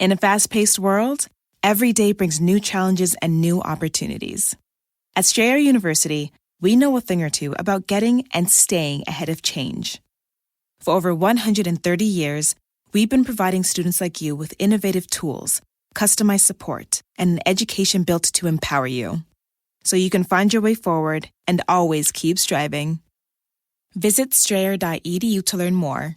In a fast-paced world, every day brings new challenges and new opportunities. At Strayer University, we know a thing or two about getting and staying ahead of change. For over 130 years, we've been providing students like you with innovative tools, customized support, and an education built to empower you, so you can find your way forward and always keep striving. Visit strayer.edu to learn more.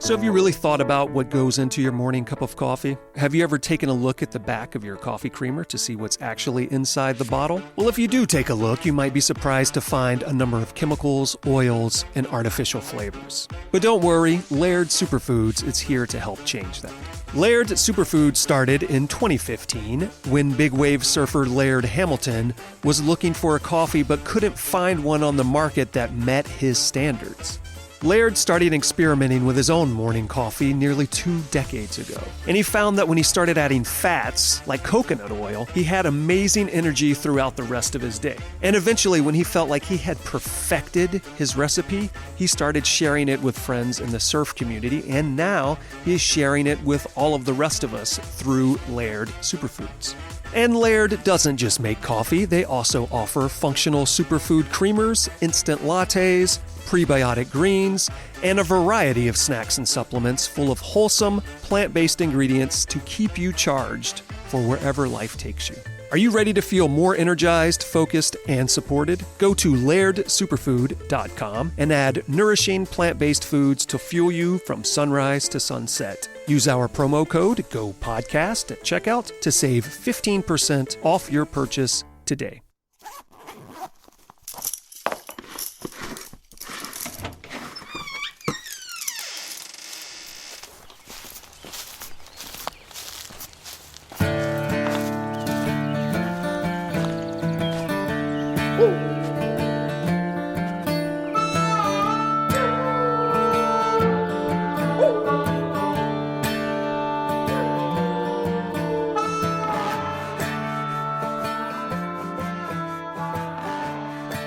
So have you really thought about what goes into your morning cup of coffee? Have you ever taken a look at the back of your coffee creamer to see what's actually inside the bottle? Well, if you do take a look, you might be surprised to find a number of chemicals, oils, and artificial flavors. But don't worry, Laird Superfoods is here to help change that. Laird Superfoods started in 2015 when big wave surfer Laird Hamilton was looking for a coffee but couldn't find one on the market that met his standards. Laird started experimenting with his own morning coffee nearly 2 decades ago, and he found that when he started adding fats, like coconut oil, he had amazing energy throughout the rest of his day. And eventually, when he felt like he had perfected his recipe, he started sharing it with friends in the surf community, and now he is sharing it with all of the rest of us through Laird Superfoods. And Laird doesn't just make coffee, they also offer functional superfood creamers, instant lattes, prebiotic greens, and a variety of snacks and supplements full of wholesome, plant-based ingredients to keep you charged for wherever life takes you. Are you ready to feel more energized, focused, and supported? Go to lairdsuperfood.com and add nourishing plant-based foods to fuel you from sunrise to sunset. Use our promo code GOPODCAST at checkout to save 15% off your purchase today.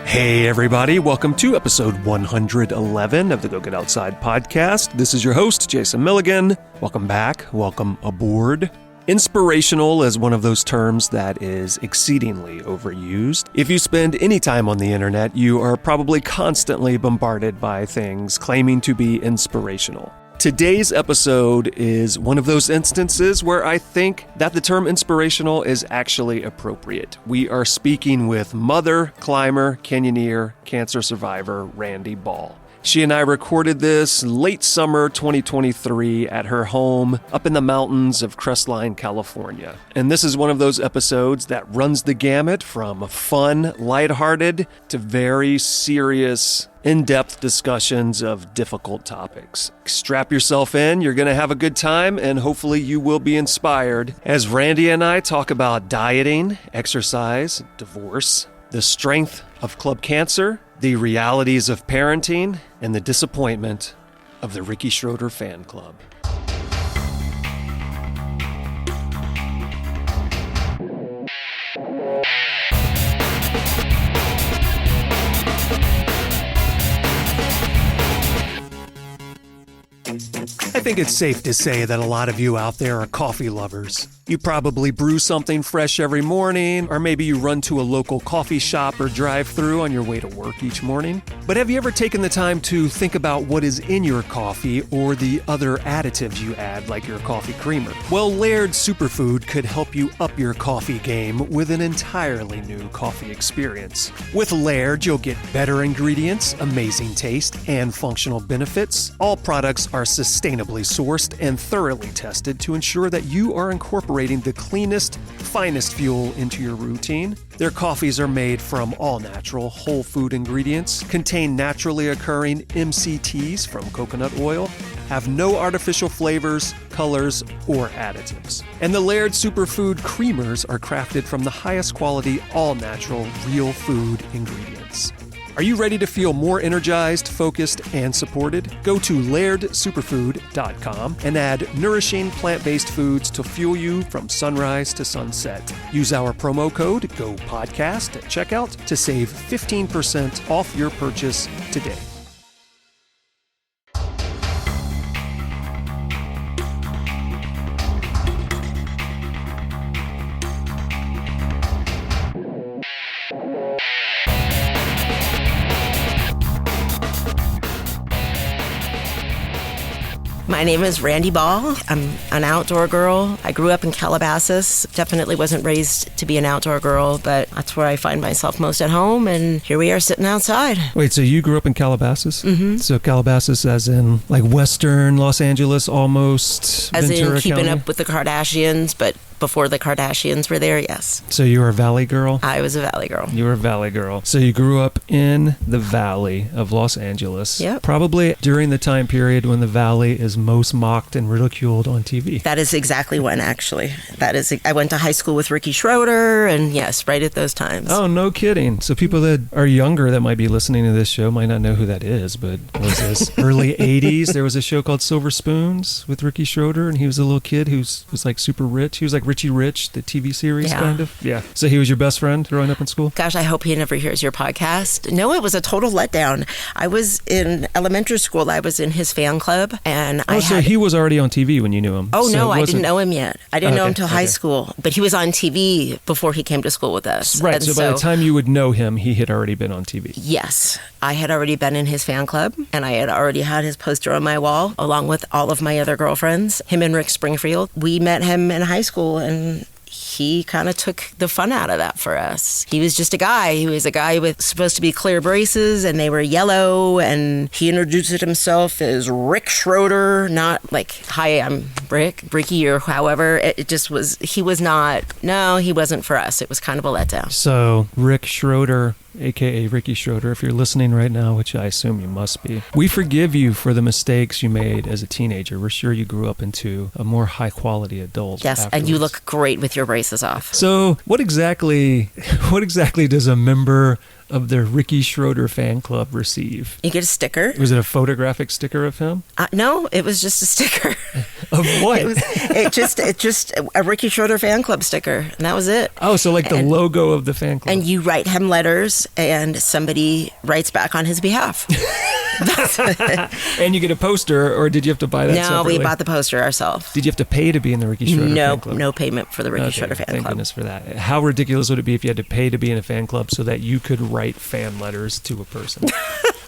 Hey everybody, welcome to episode 111 of the Go Get Outside podcast. This is your host, Jason Milligan. Welcome back, welcome aboard. Inspirational is one of those terms that is exceedingly overused. If you spend any time on the internet, you are probably constantly bombarded by things claiming to be inspirational. Today's episode is one of those instances where I think that the term inspirational is actually appropriate. We are speaking with mother, climber, canyoneer, cancer survivor, Randi Ball. She and I recorded this late summer 2023 at her home up in the mountains of Crestline, California. And this is one of those episodes that runs the gamut from fun, lighthearted to very serious, in-depth discussions of difficult topics. Strap yourself in, you're going to have a good time, and hopefully you will be inspired as Randi and I talk about dieting, exercise, divorce, the strength of club cancer, the realities of parenting, and the disappointment of the Ricky Schroeder Fan Club. I think it's safe to say that a lot of you out there are coffee lovers. You probably brew something fresh every morning, or maybe you run to a local coffee shop or drive-thru on your way to work each morning. But have you ever taken the time to think about what is in your coffee or the other additives you add, like your coffee creamer? Well, Laird Superfood could help you up your coffee game with an entirely new coffee experience. With Laird, you'll get better ingredients, amazing taste, and functional benefits. All products are sustainably sourced and thoroughly tested to ensure that you are incorporating the cleanest, finest fuel into your routine. Their coffees are made from all-natural, whole food ingredients, contain naturally occurring MCTs from coconut oil, have no artificial flavors, colors, or additives. And the Laird Superfood creamers are crafted from the highest quality, all-natural, real food ingredients. Are you ready to feel more energized, focused, and supported? Go to lairdsuperfood.com and add nourishing plant-based foods to fuel you from sunrise to sunset. Use our promo code GOPODCAST at checkout to save 15% off your purchase today. My name is Randi Ball. I'm an outdoor girl. I grew up in Calabasas. Definitely wasn't raised to be an outdoor girl, but that's where I find myself most at home, and here we are sitting outside. Wait, so you grew up in Calabasas? Mm-hmm. So Calabasas as in like western Los Angeles almost? As Ventura in keeping County? up with the Kardashians, but before the Kardashians were there, yes. So you were a Valley girl? I was a Valley girl. You were a Valley girl. So you grew up in the Valley of Los Angeles. Yep. Probably during the time period when the Valley is most mocked and ridiculed on TV. That is exactly when, actually. I went to high school with Ricky Schroeder, and yes, right at those times. Oh, no kidding. So people that are younger that might be listening to this show might not know who that is, but what was this? Early 80s, there was a show called Silver Spoons with Ricky Schroeder, and he was a little kid who was like super rich. He was like Richie Rich, the TV series, kind of. Yeah. So he was your best friend growing up in school? Gosh, I hope he never hears your podcast. No, it was a total letdown. I was in elementary school. I was in his fan club, and so he was already on TV when you knew him? Oh, no, I didn't know him yet. I didn't know him until high okay. school, but he was on TV before he came to school with us. Right, And so by the time you would know him, he had already been on TV. Yes, I had already been in his fan club, and I had already had his poster on my wall, along with all of my other girlfriends, him and Rick Springfield. We met him in high school, and he kind of took the fun out of that for us. He was just a guy. He was a guy with supposed to be clear braces, and they were yellow, and he introduced himself as Rick Schroeder, not like, hi, I'm Ricky, or however. It just was, he wasn't for us. It was kind of a letdown. So Rick Schroeder, a.k.a. Ricky Schroeder, if you're listening right now, which I assume you must be, we forgive you for the mistakes you made as a teenager. We're sure you grew up into a more high-quality adult. Yes, afterwards. And you look great with your braces off. So what exactly does a member of the Ricky Schroeder Fan Club receive? You get a sticker. Was it a photographic sticker of him? No, it was just a sticker. Of what? it just a Ricky Schroeder Fan Club sticker, and that was it. Oh, so like the logo of the fan club. And you write him letters, and somebody writes back on his behalf. And you get a poster, or did you have to buy that separately? We bought the poster ourselves. Did you have to pay to be in the Ricky Schroeder Fan Club? No payment for the Ricky Schroeder Fan Club. Thank goodness for that. How ridiculous would it be if you had to pay to be in a fan club so that you could write fan letters to a person?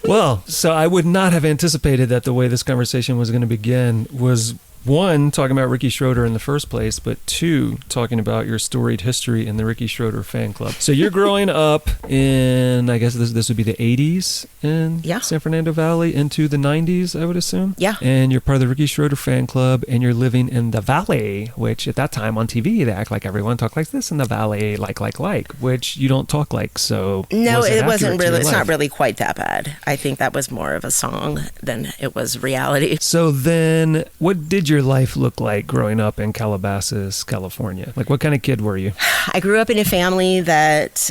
Well, so I would not have anticipated that the way this conversation was going to begin was, one, talking about Ricky Schroeder in the first place, but two, talking about your storied history in the Ricky Schroeder Fan Club. So you're growing up in, I guess this would be the 80s in San Fernando Valley, into the 90s, I would assume? Yeah. And you're part of the Ricky Schroeder Fan Club, and you're living in the Valley, which at that time on TV, they act like everyone talked like this in the Valley, like, which you don't talk like, so... No, it wasn't really, it's not really quite that bad. I think that was more of a song than it was reality. So then, what did your life look like growing up in Calabasas, California? Like, what kind of kid were you? I grew up in a family that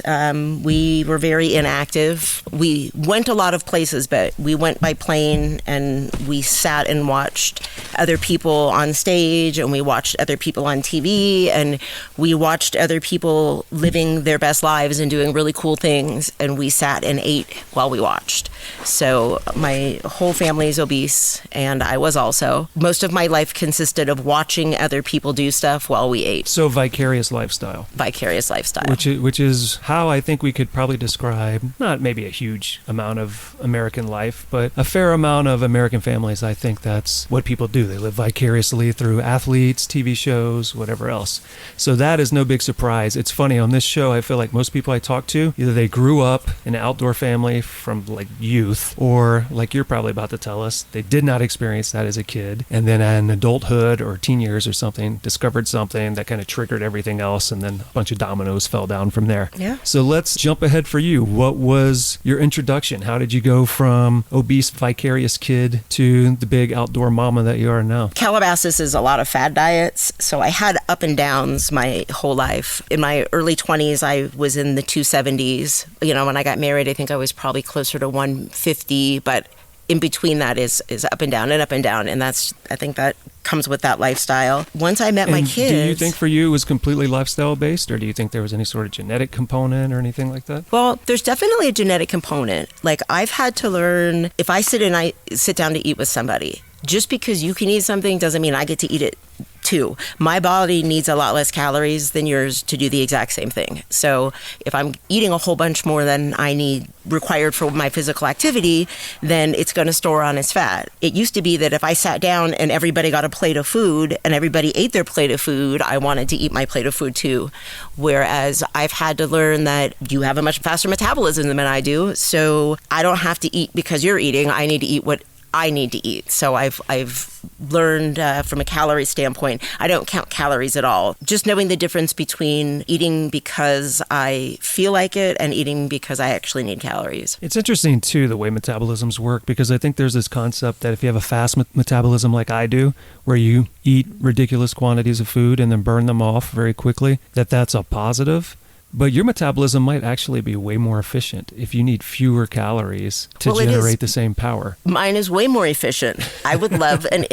we were very inactive. We went a lot of places, but we went by plane, and we sat and watched other people on stage, and we watched other people on TV, and we watched other people living their best lives and doing really cool things, and we sat and ate while we watched. So my whole family is obese, and I was also. Most of my life consisted of watching other people do stuff while we ate. So vicarious lifestyle. Vicarious lifestyle. Which is how I think we could probably describe, not maybe a huge amount of American life, but a fair amount of American families. I think that's what people do. They live vicariously through athletes, TV shows, whatever else. So that is no big surprise. It's funny, on this show, I feel like most people I talk to, either they grew up in an outdoor family from like youth, or like you're probably about to tell us, they did not experience that as a kid, and then in adulthood or teen years or something, discovered something that kind of triggered everything else, and then a bunch of dominoes fell down from there. Yeah. So let's jump ahead for you. What was your introduction? How did you go from obese, vicarious kid to the big outdoor mama that you are now? Calabasas is a lot of fad diets, so I had up and downs my whole life. In my early 20s, I was in the 270s. You know, when I got married, I think I was probably closer to 150, but in between that is up and down and up and down, and I think that comes with that lifestyle. Once I met my kids... Do you think for you it was completely lifestyle based, or do you think there was any sort of genetic component or anything like that? Well, there's definitely a genetic component. Like, I've had to learn, if I sit down to eat with somebody, just because you can eat something doesn't mean I get to eat it too. My body needs a lot less calories than yours to do the exact same thing. So if I'm eating a whole bunch more than I need required for my physical activity, then it's going to store on as fat. It used to be that if I sat down and everybody got a plate of food and everybody ate their plate of food, I wanted to eat my plate of food too. Whereas I've had to learn that you have a much faster metabolism than I do, so I don't have to eat because you're eating. I need to eat what I need to eat. So I've learned from a calorie standpoint, I don't count calories at all. Just knowing the difference between eating because I feel like it and eating because I actually need calories. It's interesting, too, the way metabolisms work, because I think there's this concept that if you have a fast metabolism like I do, where you eat ridiculous quantities of food and then burn them off very quickly, that's a positive. But your metabolism might actually be way more efficient if you need fewer calories to generate the same power. Mine is way more efficient. I would love an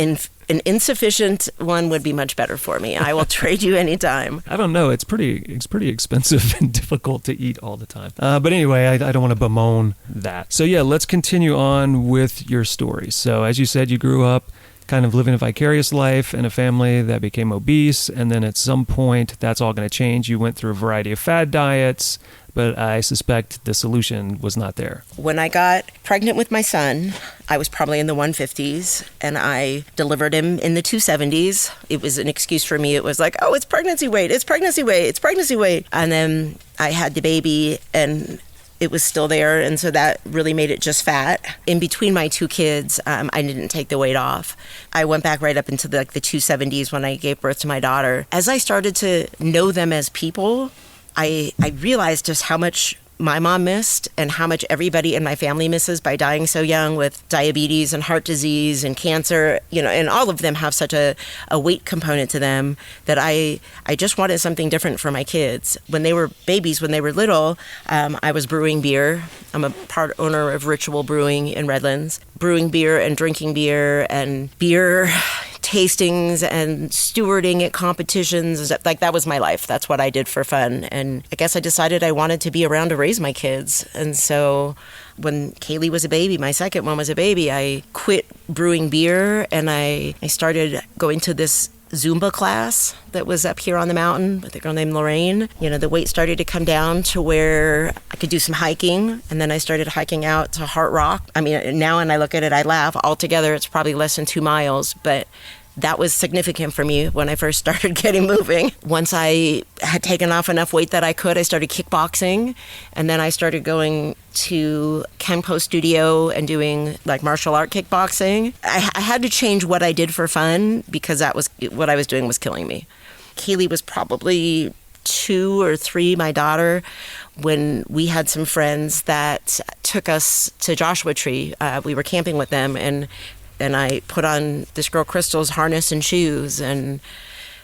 insufficient one would be much better for me. I will trade you anytime. I don't know. It's pretty expensive and difficult to eat all the time. But anyway, I don't want to bemoan that. So yeah, let's continue on with your story. So as you said, you grew up kind of living a vicarious life in a family that became obese, and then at some point that's all going to change. You went through a variety of fad diets, but I suspect the solution was not there. When I got pregnant with my son, I was probably in the 150s, and I delivered him in the 270s. It was an excuse for me. It was like, oh, it's pregnancy weight, it's pregnancy weight, it's pregnancy weight. And then I had the baby, and it was still there, and so that really made it just fat. In between my two kids, I didn't take the weight off. I went back right up into the 270s when I gave birth to my daughter. As I started to know them as people, I realized just how much my mom missed and how much everybody in my family misses by dying so young with diabetes and heart disease and cancer, and all of them have such a weight component to them that I just wanted something different for my kids. When they were babies, when they were little, I was brewing beer. I'm a part owner of Ritual Brewing in Redlands, brewing beer and drinking beer and beer tastings and stewarding at competitions. Like, that was my life. That's what I did for fun. And I guess I decided I wanted to be around to raise my kids. And so when Kaylee was a baby, my second one was a baby, I quit brewing beer and I started going to this Zumba class that was up here on the mountain with a girl named Lorraine. The weight started to come down to where I could do some hiking, and then I started hiking out to Heart Rock. I mean, now when I look at it, I laugh. Altogether, it's probably less than 2 miles, but that was significant for me when I first started getting moving. Once I had taken off enough weight that I could, I started kickboxing, and then I started going to Kenpo Studio and doing like martial art kickboxing. I had to change what I did for fun because that was what I was doing was killing me. Kaylee was probably 2 or 3, my daughter, when we had some friends that took us to Joshua Tree. We were camping with them, and I put on this girl Crystal's harness and shoes, and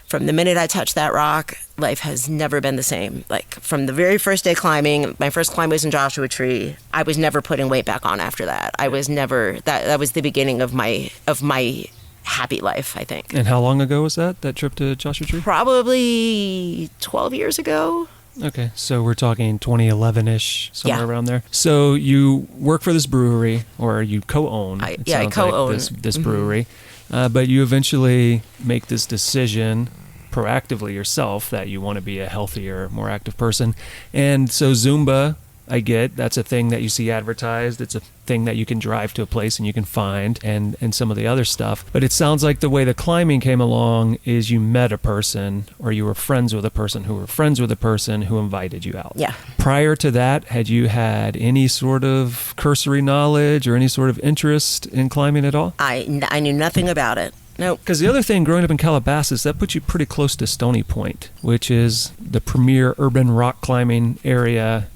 from the minute I touched that rock, life has never been the same. Like, from the very first day climbing, my first climb was in Joshua Tree. I was never putting weight back on after that. I was never, that was the beginning of my happy life, I think. And how long ago was that trip to Joshua Tree? Probably 12 years ago. Okay, so we're talking 2011-ish, somewhere around there. So you work for this brewery, or you co-own. I co-own this brewery, but you eventually make this decision proactively yourself that you want to be a healthier, more active person. And so Zumba, I get, that's a thing that you see advertised. It's a thing that you can drive to a place and you can find, and some of the other stuff. But it sounds like the way the climbing came along is you met a person, or you were friends with a person who were friends with a person who invited you out. Yeah. Prior to that, had you had any sort of cursory knowledge or any sort of interest in climbing at all? I knew nothing about it. Nope. Because the other thing, growing up in Calabasas, that puts you pretty close to Stony Point, which is the premier urban rock climbing area.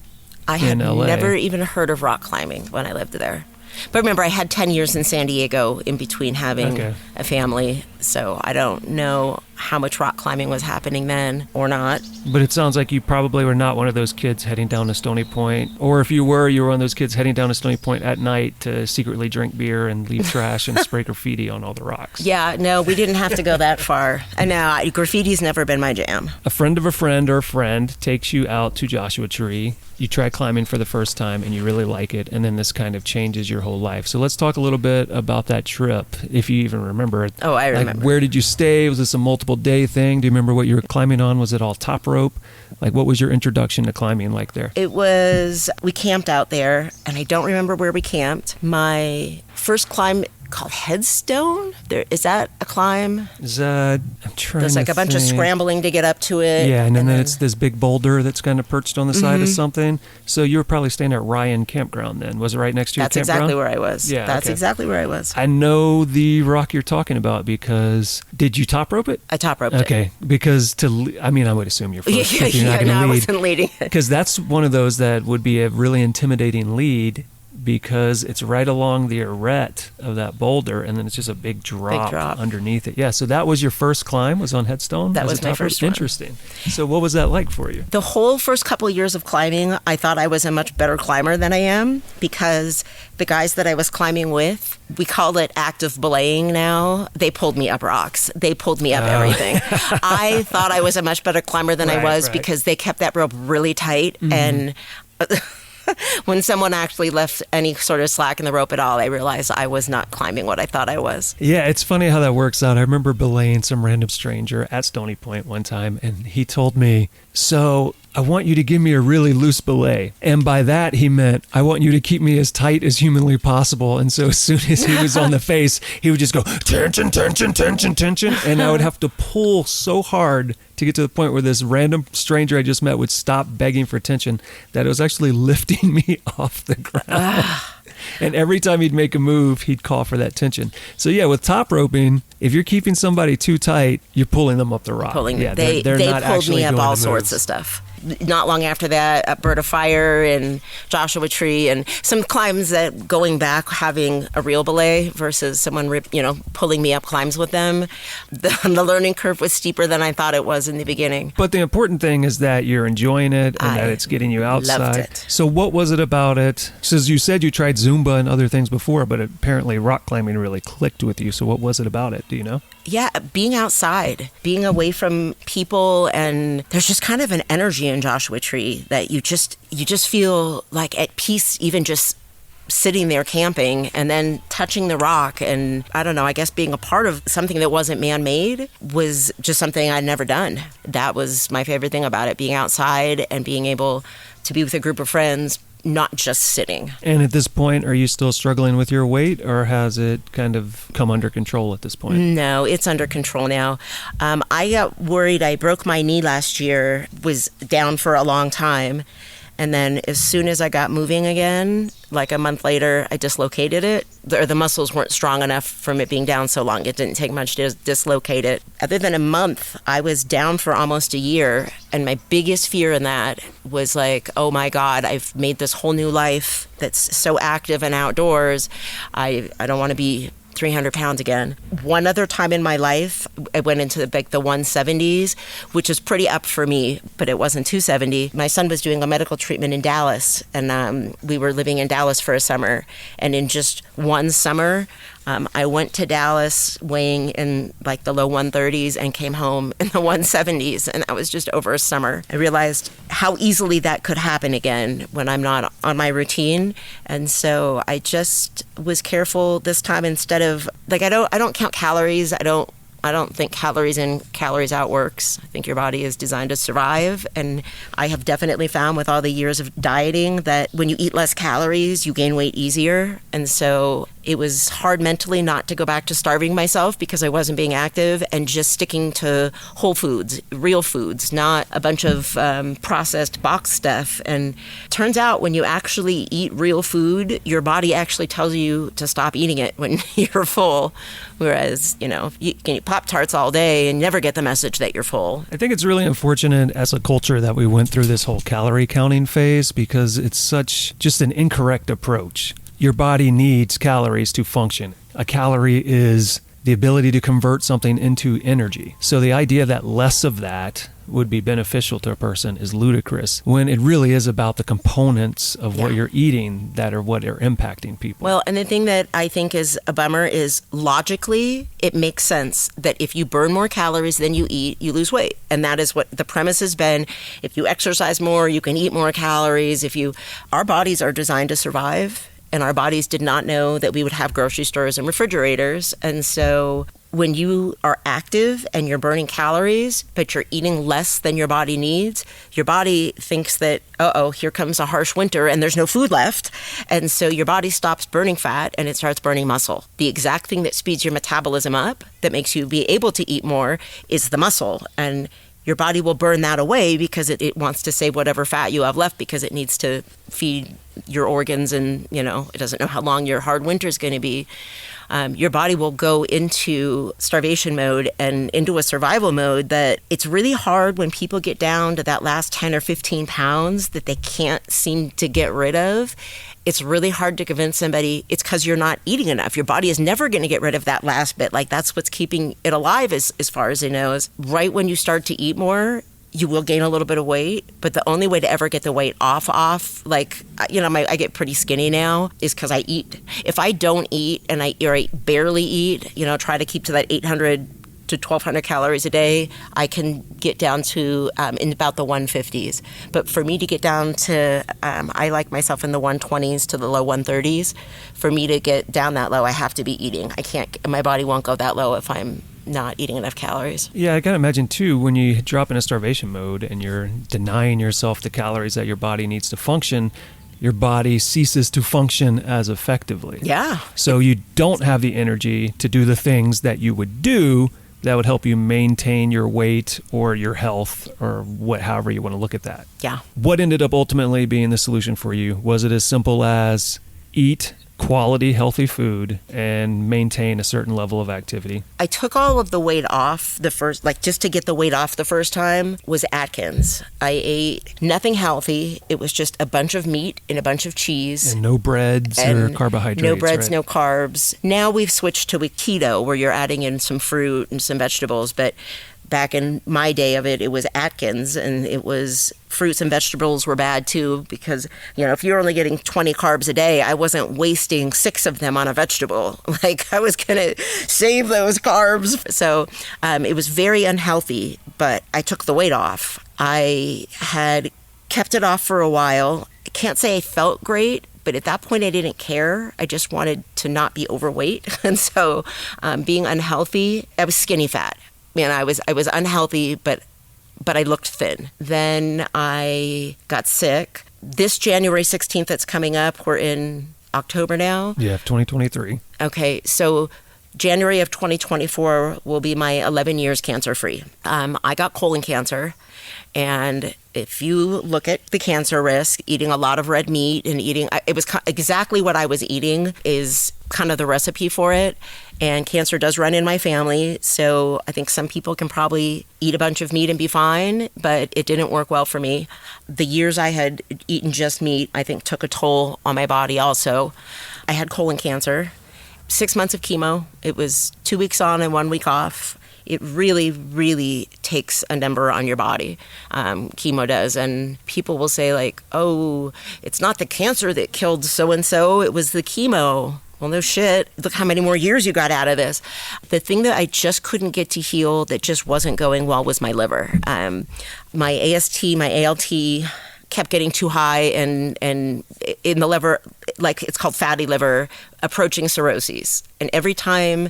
I had never even heard of rock climbing when I lived there. But remember, I had 10 years in San Diego in between having a family, so I don't know how much rock climbing was happening then or not. But it sounds like you probably were not one of those kids heading down to Stony Point. Or if you were one of those kids heading down to Stony Point at night to secretly drink beer and leave trash and spray graffiti on all the rocks. Yeah, no, we didn't have to go that far. And now, graffiti's never been my jam. A friend of a friend or a friend takes you out to Joshua Tree. you try climbing for the first time and you really like it, and then this kind of changes your whole life. So let's talk a little bit about that trip, if you even remember it. Oh, I remember. Like, where did you stay? Was this a multiple day thing? Do you remember what you were climbing on? Was it all top rope? Like, what was your introduction to climbing like there? It was, we camped out there, and I don't remember where we camped. My first climb called Headstone. Is that a climb? I'm trying There's like to a bunch of think. scrambling to get up to it. Yeah, and then it's this big boulder that's kind of perched on the side of something. So you were probably staying at Ryan Campground then. Was it right next to your campground? That's exactly where I was. Yeah, That's okay. exactly where I was. I know the rock you're talking about because did you top rope it? I top roped it. Okay, because I would assume you're first. If you're not going to I lead. wasn't leading it. Because that's one of those that would be a really intimidating lead because it's right along the arete of that boulder, and then it's just a big drop underneath it. Yeah, so that was your first climb, was on Headstone? That was my first one. Interesting. So what was that like for you? The whole first couple of years of climbing, I thought I was a much better climber than I am because the guys that I was climbing with, we call it active belaying now. They pulled me up rocks. They pulled me up everything. I thought I was a much better climber than I was because they kept that rope really tight and... when someone actually left any sort of slack in the rope at all, I realized I was not climbing what I thought I was. Yeah, it's funny how that works out. I remember belaying some random stranger at Stony Point one time, and he told me, so I want you to give me a really loose belay. And by that, he meant, I want you to keep me as tight as humanly possible. And so as soon as he was on the face, he would just go, tension, tension, tension, tension. And I would have to pull so hard to get to the point where this random stranger I just met would stop begging for attention that it was actually lifting me off the ground. And every time he'd make a move, he'd call for that tension. So yeah, with top roping, if you're keeping somebody too tight, you're pulling them up the rock. They not pulled me actually up doing all the sorts moves. of stuff. Not long after that, up Bird of Fire and Joshua Tree, and some climbs that going back having a real belay versus someone pulling me up climbs with them. The learning curve was steeper than I thought it was in the beginning. But the important thing is that you're enjoying it and that it's getting you outside. Loved it. So what was it about it? So you said you tried Zumba and other things before, but apparently rock climbing really clicked with you. So what was it about it? Do you know? Yeah, being outside, being away from people, and there's just kind of an energy in Joshua Tree that you just feel like at peace, even just sitting there camping and then touching the rock. And I don't know, I guess being a part of something that wasn't man-made was just something I'd never done. That was my favorite thing about it, being outside and being able to be with a group of friends, not just sitting. And at this point, are you still struggling with your weight, or has it kind of come under control at this point? No, it's under control now. I got worried. I broke my knee last year, was down for a long time. And then as soon as I got moving again, like a month later, I dislocated it. The muscles weren't strong enough from it being down so long. It didn't take much to dislocate it. Other than a month, I was down for almost a year. And my biggest fear in that was like, oh my God, I've made this whole new life that's so active and outdoors. I don't want to be 300 pounds again. One other time in my life, I went into the 170s, which is pretty up for me, but it wasn't 270. My son was doing a medical treatment in Dallas, and we were living in Dallas for a summer. And in just one summer, I went to Dallas weighing in like the low 130s and came home in the 170s, and that was just over a summer. I realized how easily that could happen again when I'm not on my routine, and so I just was careful this time. Instead of like I don't count calories. I don't think calories in, calories out works. I think your body is designed to survive, and I have definitely found with all the years of dieting that when you eat less calories, you gain weight easier. And so it was hard mentally not to go back to starving myself because I wasn't being active, and just sticking to whole foods, real foods, not a bunch of processed box stuff. And turns out when you actually eat real food, your body actually tells you to stop eating it when you're full. Whereas, you can eat Pop-Tarts all day and never get the message that you're full. I think it's really unfortunate as a culture that we went through this whole calorie counting phase, because it's such just an incorrect approach. Your body needs calories to function. A calorie is the ability to convert something into energy. So the idea that less of that would be beneficial to a person is ludicrous when it really is about the components of what you're eating that are what are impacting people. Well, and the thing that I think is a bummer is logically, it makes sense that if you burn more calories than you eat, you lose weight. And that is what the premise has been. If you exercise more, you can eat more calories. Our bodies are designed to survive, and our bodies did not know that we would have grocery stores and refrigerators. And so when you are active and you're burning calories, but you're eating less than your body needs, your body thinks that, here comes a harsh winter and there's no food left. And so your body stops burning fat and it starts burning muscle. The exact thing that speeds your metabolism up, that makes you be able to eat more, is the muscle. And your body will burn that away because it wants to save whatever fat you have left because it needs to feed your organs, and it doesn't know how long your hard winter is going to be. Your body will go into starvation mode and into a survival mode that it's really hard when people get down to that last 10 or 15 pounds that they can't seem to get rid of. It's really hard to convince somebody it's because you're not eating enough. Your body is never going to get rid of that last bit. Like, that's what's keeping it alive as far as I know. Is right when you start to eat more, you will gain a little bit of weight, but the only way to ever get the weight off, like, I get pretty skinny now, is because I eat. If I don't eat and I barely eat, try to keep to that 800 to 1,200 calories a day, I can get down to in about the 150s. But for me to get down to, I like myself in the 120s to the low 130s. For me to get down that low, I have to be eating. My body won't go that low if I'm not eating enough calories. Yeah, I can imagine too, when you drop into starvation mode and you're denying yourself the calories that your body needs to function, your body ceases to function as effectively. Yeah. So you don't have the energy to do the things that you would do that would help you maintain your weight or your health, or however you want to look at that. Yeah. What ended up ultimately being the solution for you? Was it as simple as eat quality, healthy food and maintain a certain level of activity? I took all of the weight off just to get the weight off the first time was Atkins. I ate nothing healthy. It was just a bunch of meat and a bunch of cheese. And no breads or carbohydrates. No breads, right? no carbs. Now we've switched to a keto where you're adding in some fruit and some vegetables, but back in my day of it was Atkins, and it was fruits and vegetables were bad too, because, if you're only getting 20 carbs a day, I wasn't wasting 6 of them on a vegetable. Like, I was going to save those carbs. So it was very unhealthy, but I took the weight off. I had kept it off for a while. I can't say I felt great, but at that point I didn't care. I just wanted to not be overweight. And so being unhealthy, I was skinny fat. Man, I was unhealthy, but I looked thin. Then I got sick. This January 16th that's coming up, we're in October now. Yeah, 2023. Okay, so January of 2024 will be my 11 years cancer-free. I got colon cancer, and if you look at the cancer risk, eating a lot of red meat and it was exactly what I was eating is kind of the recipe for it. And cancer does run in my family, so I think some people can probably eat a bunch of meat and be fine, but it didn't work well for me. The years I had eaten just meat, I think, took a toll on my body also. I had colon cancer, 6 months of chemo. It was 2 weeks on and 1 week off. It really, really takes a number on your body, chemo does. And people will say, like, oh, it's not the cancer that killed so-and-so, it was the chemo. Well, no shit. Look how many more years you got out of this. The thing that I just couldn't get to heal, that just wasn't going well, was my liver. My AST, my ALT kept getting too high, and in the liver, like, it's called fatty liver, approaching cirrhosis. And every time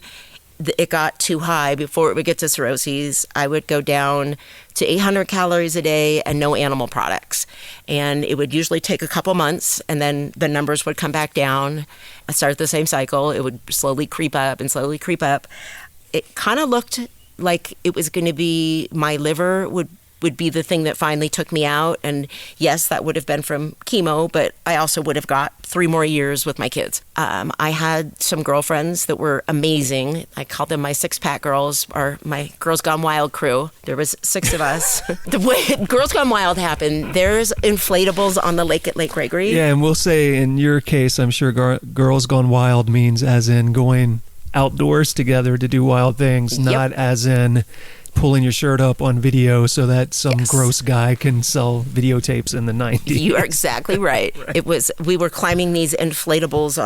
it got too high before it would get to cirrhosis, I would go down to 800 calories a day and no animal products. And it would usually take a couple months, and then the numbers would come back down. I started the same cycle. It would slowly creep up and slowly creep up. It kind of looked like it was going to be my liver would be the thing that finally took me out. And yes, that would have been from chemo, but I also would have got 3 more years with my kids. I had some girlfriends that were amazing. I called them my 6-pack girls, or my Girls Gone Wild crew. There was 6 of us. The way Girls Gone Wild happened, there's inflatables on the lake at Lake Gregory. Yeah, and we'll say in your case, I'm sure Girls Gone Wild means as in going outdoors together to do wild things, not as in pulling your shirt up on video so that some gross guy can sell videotapes in the 90s. You are exactly right. We were climbing these inflatables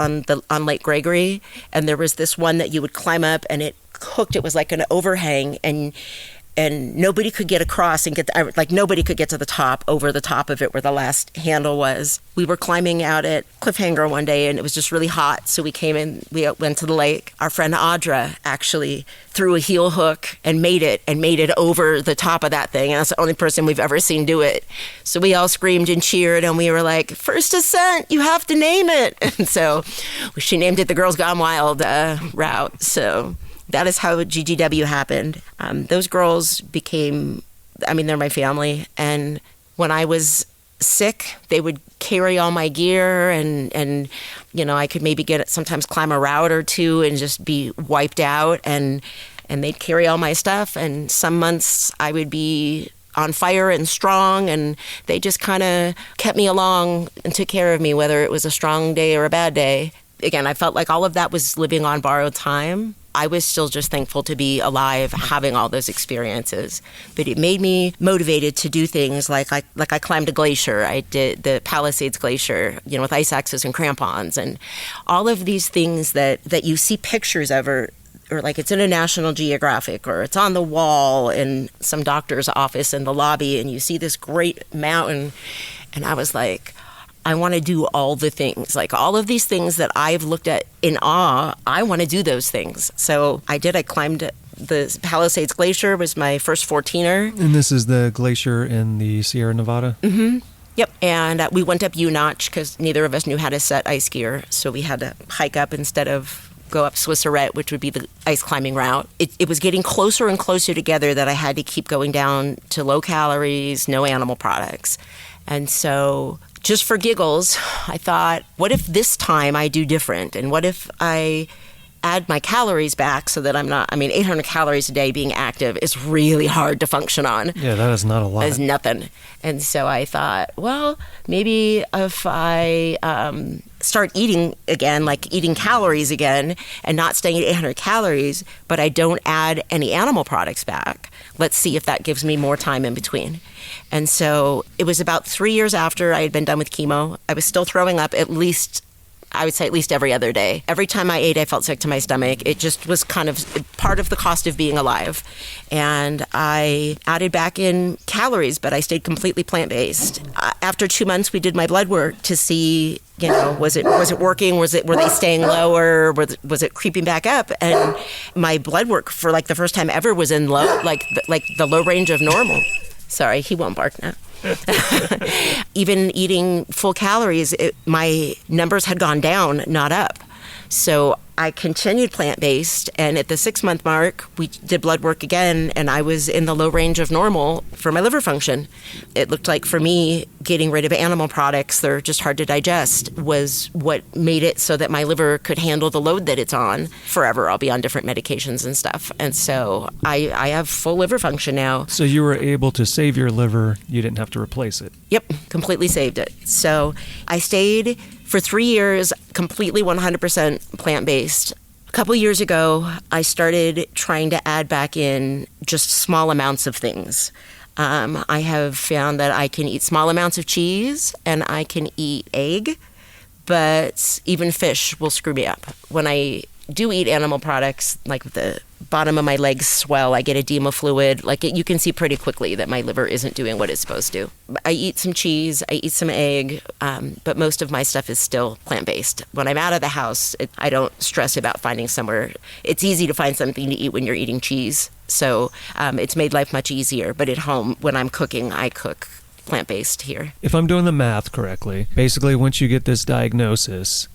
on Lake Gregory, and there was this one that you would climb up, and it hooked. It was like an overhang, and nobody could get across and nobody could get to the top, over the top of it where the last handle was. We were climbing out at Cliffhanger one day, and it was just really hot, so we went to the lake. Our friend Audra actually threw a heel hook and made it over the top of that thing, and that's the only person we've ever seen do it. So we all screamed and cheered, and we were like, first ascent, you have to name it. And so she named it the Girls Gone Wild route. So that is how GGW happened. Those girls they're my family. And when I was sick, they would carry all my gear, and I could maybe sometimes climb a route or two and just be wiped out, and they'd carry all my stuff. And some months I would be on fire and strong, and they just kind of kept me along and took care of me, whether it was a strong day or a bad day. Again, I felt like all of that was living on borrowed time. I was still just thankful to be alive, having all those experiences. But it made me motivated to do things like I climbed a glacier. I did the Palisades Glacier, with ice axes and crampons, and all of these things that you see pictures of, or like it's in a National Geographic, or it's on the wall in some doctor's office in the lobby, and you see this great mountain. And I was like, I want to do all the things, like all of these things that I've looked at in awe. I want to do those things. So I did. I climbed the Palisades Glacier, was my first 14er. And this is the glacier in the Sierra Nevada? Mm-hmm. Yep. And we went up U-Notch because neither of us knew how to set ice gear. So we had to hike up instead of go up Swisseret, which would be the ice climbing route. It was getting closer and closer together that I had to keep going down to low calories, no animal products. And so just for giggles, I thought, what if this time I do different? And what if I add my calories back so that 800 calories a day being active is really hard to function on. Yeah, that is not a lot. That is nothing. And so I thought, well, maybe if I start eating again, like eating calories again, and not staying at 800 calories, but I don't add any animal products back, let's see if that gives me more time in between. And so it was about 3 years after I had been done with chemo. I was still throwing up at least every other day. Every time I ate, I felt sick to my stomach. It just was kind of part of the cost of being alive. And I added back in calories, but I stayed completely plant-based. After 2 months, we did my blood work to see, was it working? Were they staying lower? Was it creeping back up? And my blood work for like the first time ever was in low, like the low range of normal. Sorry, he won't bark now. Even eating full calories, my numbers had gone down, not up. So I continued plant-based, and at the 6-month mark, we did blood work again, and I was in the low range of normal for my liver function. It looked like for me, getting rid of animal products, they're just hard to digest, was what made it so that my liver could handle the load that it's on forever. I'll be on different medications and stuff. And so I have full liver function now. So you were able to save your liver. You didn't have to replace it. Yep, completely saved it. So I stayed for 3 years, completely 100% plant-based. A couple years ago, I started trying to add back in just small amounts of things. I have found that I can eat small amounts of cheese and I can eat egg, but even fish will screw me up. When I do eat animal products, like the bottom of my legs swell, I get edema fluid. You can see pretty quickly that my liver isn't doing what it's supposed to. I eat some cheese, I eat some egg, but most of my stuff is still plant-based. When I'm out of the house, I don't stress about finding somewhere. It's easy to find something to eat when you're eating cheese, so it's made life much easier. But at home, when I'm cooking, I cook plant-based here. If I'm doing the math correctly, basically once you get this diagnosis,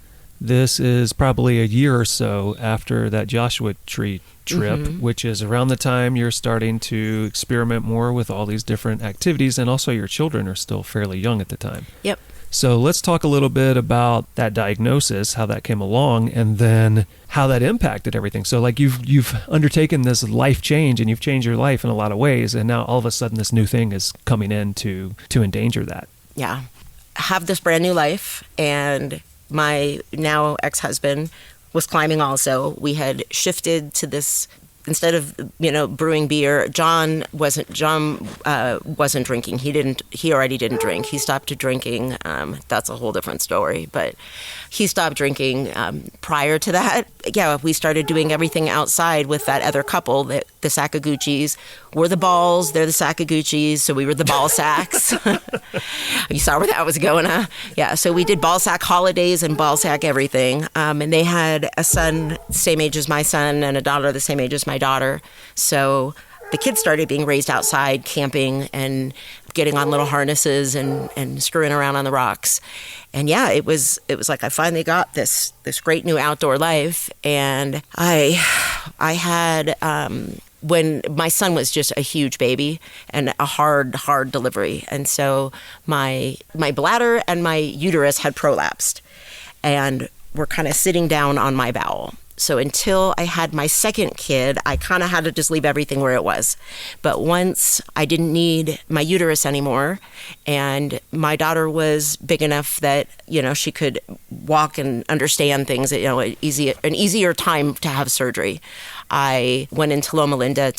this is probably a year or so after that Joshua Tree trip, which is around the time you're starting to experiment more with all these different activities, and also your children are still fairly young at the time. Yep. So let's talk a little bit about that diagnosis, how that came along, and then how that impacted everything. So like you've undertaken this life change, and you've changed your life in a lot of ways, and now all of a sudden this new thing is coming in to endanger that. Yeah. Have this brand new life, and my now ex-husband, was climbing also. We had shifted to this. Instead of, brewing beer, John wasn't drinking. He already didn't drink. He stopped drinking. That's a whole different story, but he stopped drinking prior to that. Yeah, we started doing everything outside with that other couple, the Sakaguchis. We're the balls, they're the Sakaguchis, so we were the ball sacks. You saw where that was going, huh? Yeah, so we did ball sack holidays and ball sack everything. And they had a son the same age as my son and a daughter the same age as my daughter. So the kids started being raised outside, camping and getting on little harnesses and screwing around on the rocks. And yeah, it was like I finally got this great new outdoor life. And I had when my son was just a huge baby and a hard delivery. And so my bladder and my uterus had prolapsed and were kind of sitting down on my bowel. So until I had my second kid, I kind of had to just leave everything where it was. But once I didn't need my uterus anymore, and my daughter was big enough that, she could walk and understand things, an easier time to have surgery. I went into Loma Linda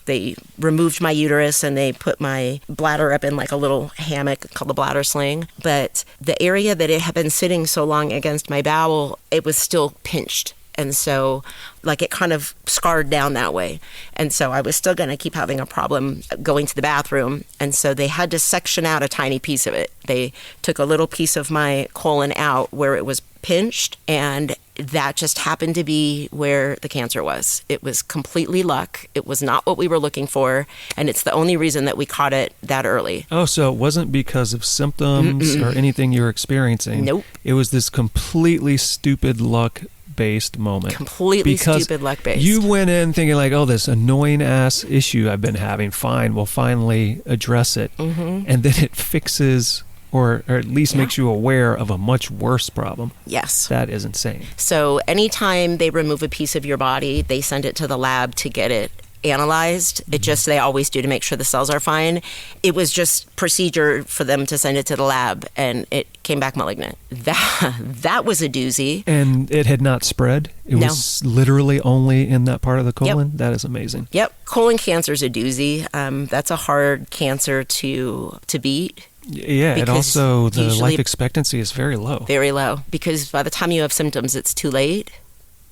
they removed my uterus and they put my bladder up in like a little hammock called the bladder sling. But the area that it had been sitting so long against my bowel, it was still pinched. And so it kind of scarred down that way. And so I was still going to keep having a problem going to the bathroom. And so they had to section out a tiny piece of it. They took a little piece of my colon out where it was pinched, and that just happened to be where the cancer was. It was completely luck. It was not what we were looking for, and it's the only reason that we caught it that early. Oh, so it wasn't because of symptoms or anything you were experiencing. Nope. It was this completely stupid luck-based moment. Completely stupid luck-based. You went in thinking this annoying-ass issue I've been having, fine, we'll finally address it. Mm-hmm. And then it fixes or at least makes you aware of a much worse problem. Yes. That is insane. So anytime they remove a piece of your body, they send it to the lab to get it analyzed. They always do, to make sure the cells are fine. It was just procedure for them to send it to the lab, and it came back malignant. That was a doozy. And it had not spread? It was literally only in that part of the colon? Yep. That is amazing. Yep. Colon cancer is a doozy. That's a hard cancer to beat. Yeah, and also the life expectancy is very low. Very low, because by the time you have symptoms, it's too late.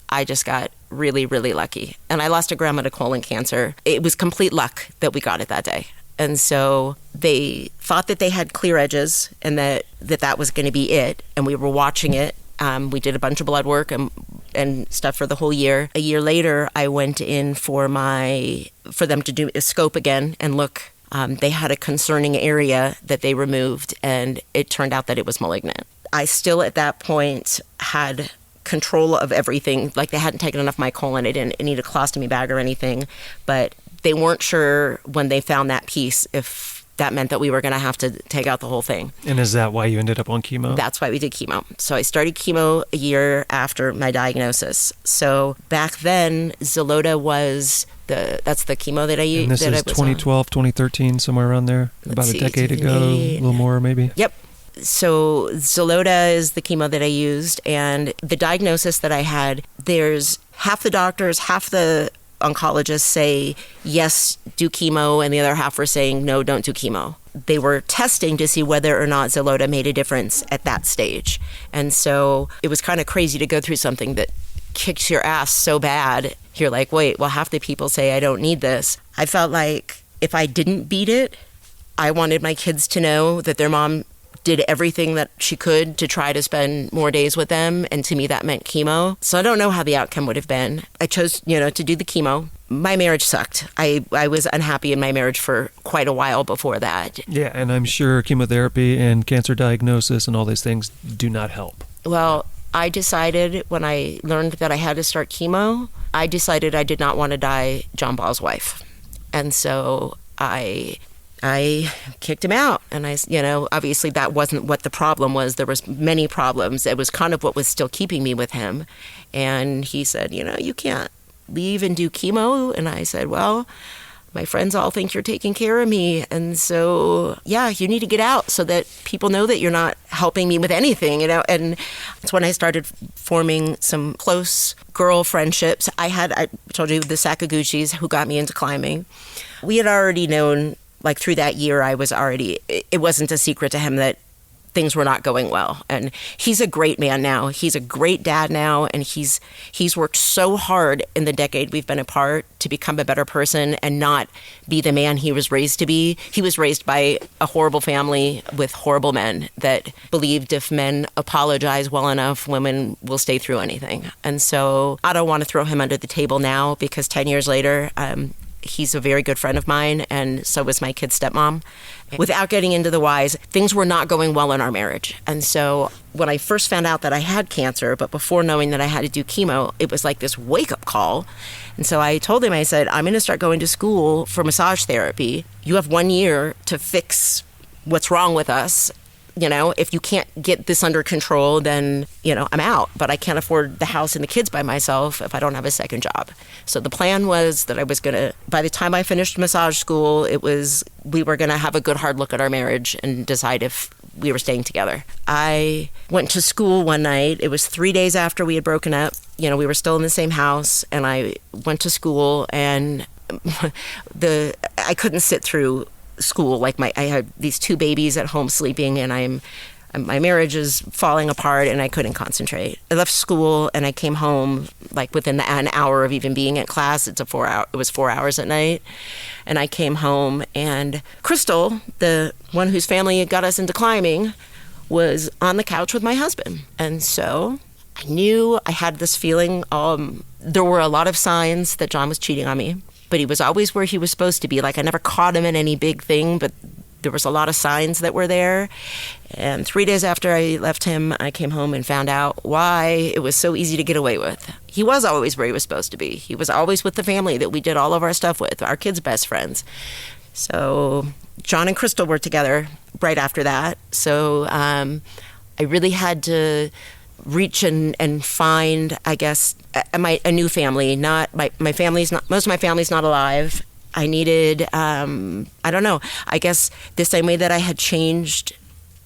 I just got really, really lucky. And I lost a grandma to colon cancer. It was complete luck that we got it that day. And so they thought that they had clear edges and that was going to be it. And we were watching it. We did a bunch of blood work and stuff for the whole year. A year later, I went in for them to do a scope again and look. They had a concerning area that they removed, and it turned out that it was malignant. I still, at that point, had control of everything. They hadn't taken enough of my colon. I didn't need a colostomy bag or anything, but they weren't sure when they found that piece if that meant that we were going to have to take out the whole thing. And is that why you ended up on chemo? That's why we did chemo. So I started chemo a year after my diagnosis. So back then, Xeloda was that's the chemo that I used. And this is 2012, 2013, somewhere around there? About a decade ago, a little more maybe? Yep. So Xeloda is the chemo that I used, and the diagnosis that I had, there's half the doctors, half the oncologists say, yes, do chemo, and the other half were saying, no, don't do chemo. They were testing to see whether or not Xeloda made a difference at that stage. And so it was kind of crazy to go through something that kicks your ass so bad. You're like, wait, well, half the people say I don't need this. I felt like if I didn't beat it, I wanted my kids to know that their mom did everything that she could to try to spend more days with them. And to me, that meant chemo. So I don't know how the outcome would have been. I chose, to do the chemo. My marriage sucked. I was unhappy in my marriage for quite a while before that. Yeah, and I'm sure chemotherapy and cancer diagnosis and all these things do not help. Well, I decided when I learned that I had to start chemo, I decided I did not want to die John Ball's wife. And so I kicked him out. And obviously that wasn't what the problem was. There was many problems. It was kind of what was still keeping me with him. And he said, you can't leave and do chemo. And I said, well, my friends all think you're taking care of me. And so, yeah, you need to get out so that people know that you're not helping me with anything, And that's when I started forming some close girl friendships. I told you, the Sakaguchis who got me into climbing. We had already known, like through that year, it wasn't a secret to him that things were not going well. And he's a great man now. He's a great dad now. And he's worked so hard in the decade we've been apart to become a better person and not be the man he was raised to be. He was raised by a horrible family with horrible men that believed if men apologize well enough, women will stay through anything. And so I don't want to throw him under the table now, because 10 years later, he's a very good friend of mine, and so was my kid's stepmom. Without getting into the whys, things were not going well in our marriage. And so when I first found out that I had cancer, but before knowing that I had to do chemo, it was like this wake-up call. And so I told him, I said, I'm going to start going to school for massage therapy. You have 1 year to fix what's wrong with us. If you can't get this under control, then, I'm out. But I can't afford the house and the kids by myself if I don't have a second job. So the plan was that I was going to, by the time I finished massage school, we were going to have a good hard look at our marriage and decide if we were staying together. I went to school one night. It was 3 days after we had broken up. We were still in the same house, and I went to school, and I couldn't sit through school. I had these 2 babies at home sleeping, and my marriage is falling apart, and I couldn't concentrate. I left school and I came home within an hour of even being at class. It was 4 hours at night, and I came home, and Crystal, the one whose family got us into climbing, was on the couch with my husband. And so I knew I had this feeling. There were a lot of signs that John was cheating on me, but he was always where he was supposed to be. I never caught him in any big thing, but there was a lot of signs that were there. And 3 days after I left him, I came home and found out why it was so easy to get away with. He was always where he was supposed to be. He was always with the family that we did all of our stuff with, our kids' best friends. So John and Crystal were together right after that. So I really had to reach and find, I guess, a new family. Not my family's not, most of my family's not alive. I needed, I don't know, I guess the same way that I had changed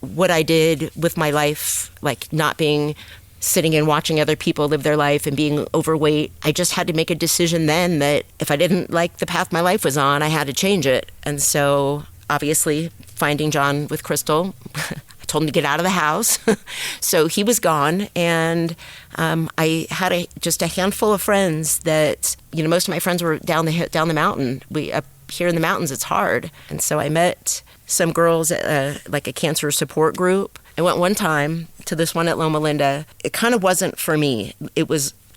what I did with my life, not being sitting and watching other people live their life and being overweight. I just had to make a decision then that if I didn't like the path my life was on, I had to change it. And so obviously finding John with Crystal, I told him to get out of the house. So he was gone, and I had just a handful of friends that, most of my friends were down the mountain. Up here in the mountains, it's hard. And so I met some girls at a cancer support group. I went one time to this one at Loma Linda. It kind of wasn't for me.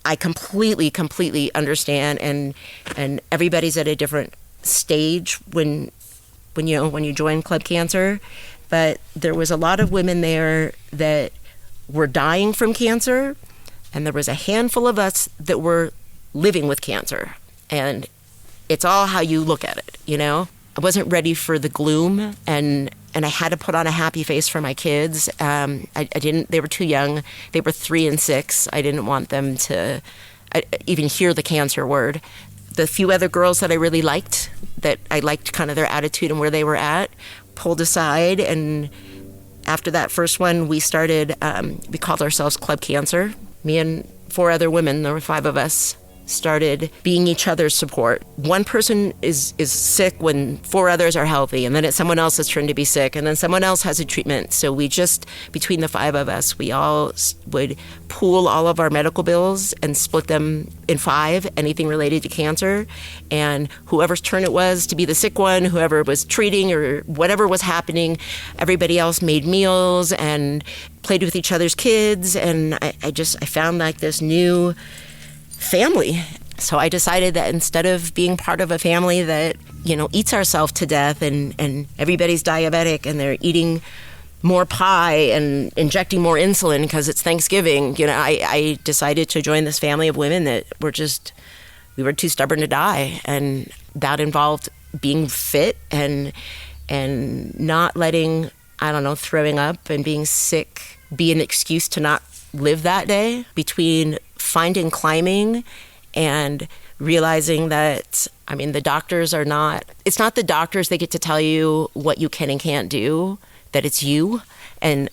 I completely understand, and everybody's at a different stage when you join Club Cancer. But there was a lot of women there that were dying from cancer, and there was a handful of us that were living with cancer. And it's all how you look at it, I wasn't ready for the gloom, and I had to put on a happy face for my kids. I didn't. They were too young. They were 3 and 6. I didn't want them to even hear the cancer word. The few other girls that I really liked, that I liked kind of their attitude and where they were at, pulled aside. And after that first one, we started, we called ourselves Club Cancer. Me and 4 other women, there were 5 of us, started being each other's support. One person is sick when 4 others are healthy, and then it's someone else's turn to be sick, and then someone else has a treatment. So we just, between the 5 of us, we all would pool all of our medical bills and split them in 5, anything related to cancer. And whoever's turn it was to be the sick one, whoever was treating or whatever was happening, everybody else made meals and played with each other's kids. And I found this new family. So I decided that instead of being part of a family that, eats ourselves to death and everybody's diabetic and they're eating more pie and injecting more insulin because it's Thanksgiving, I decided to join this family of women that we were too stubborn to die. And that involved being fit and not letting, throwing up and being sick be an excuse to not live that day. Between finding climbing and realizing that, I mean, the doctors are not, it's not the doctors that get to tell you what you can and can't do, that it's you. And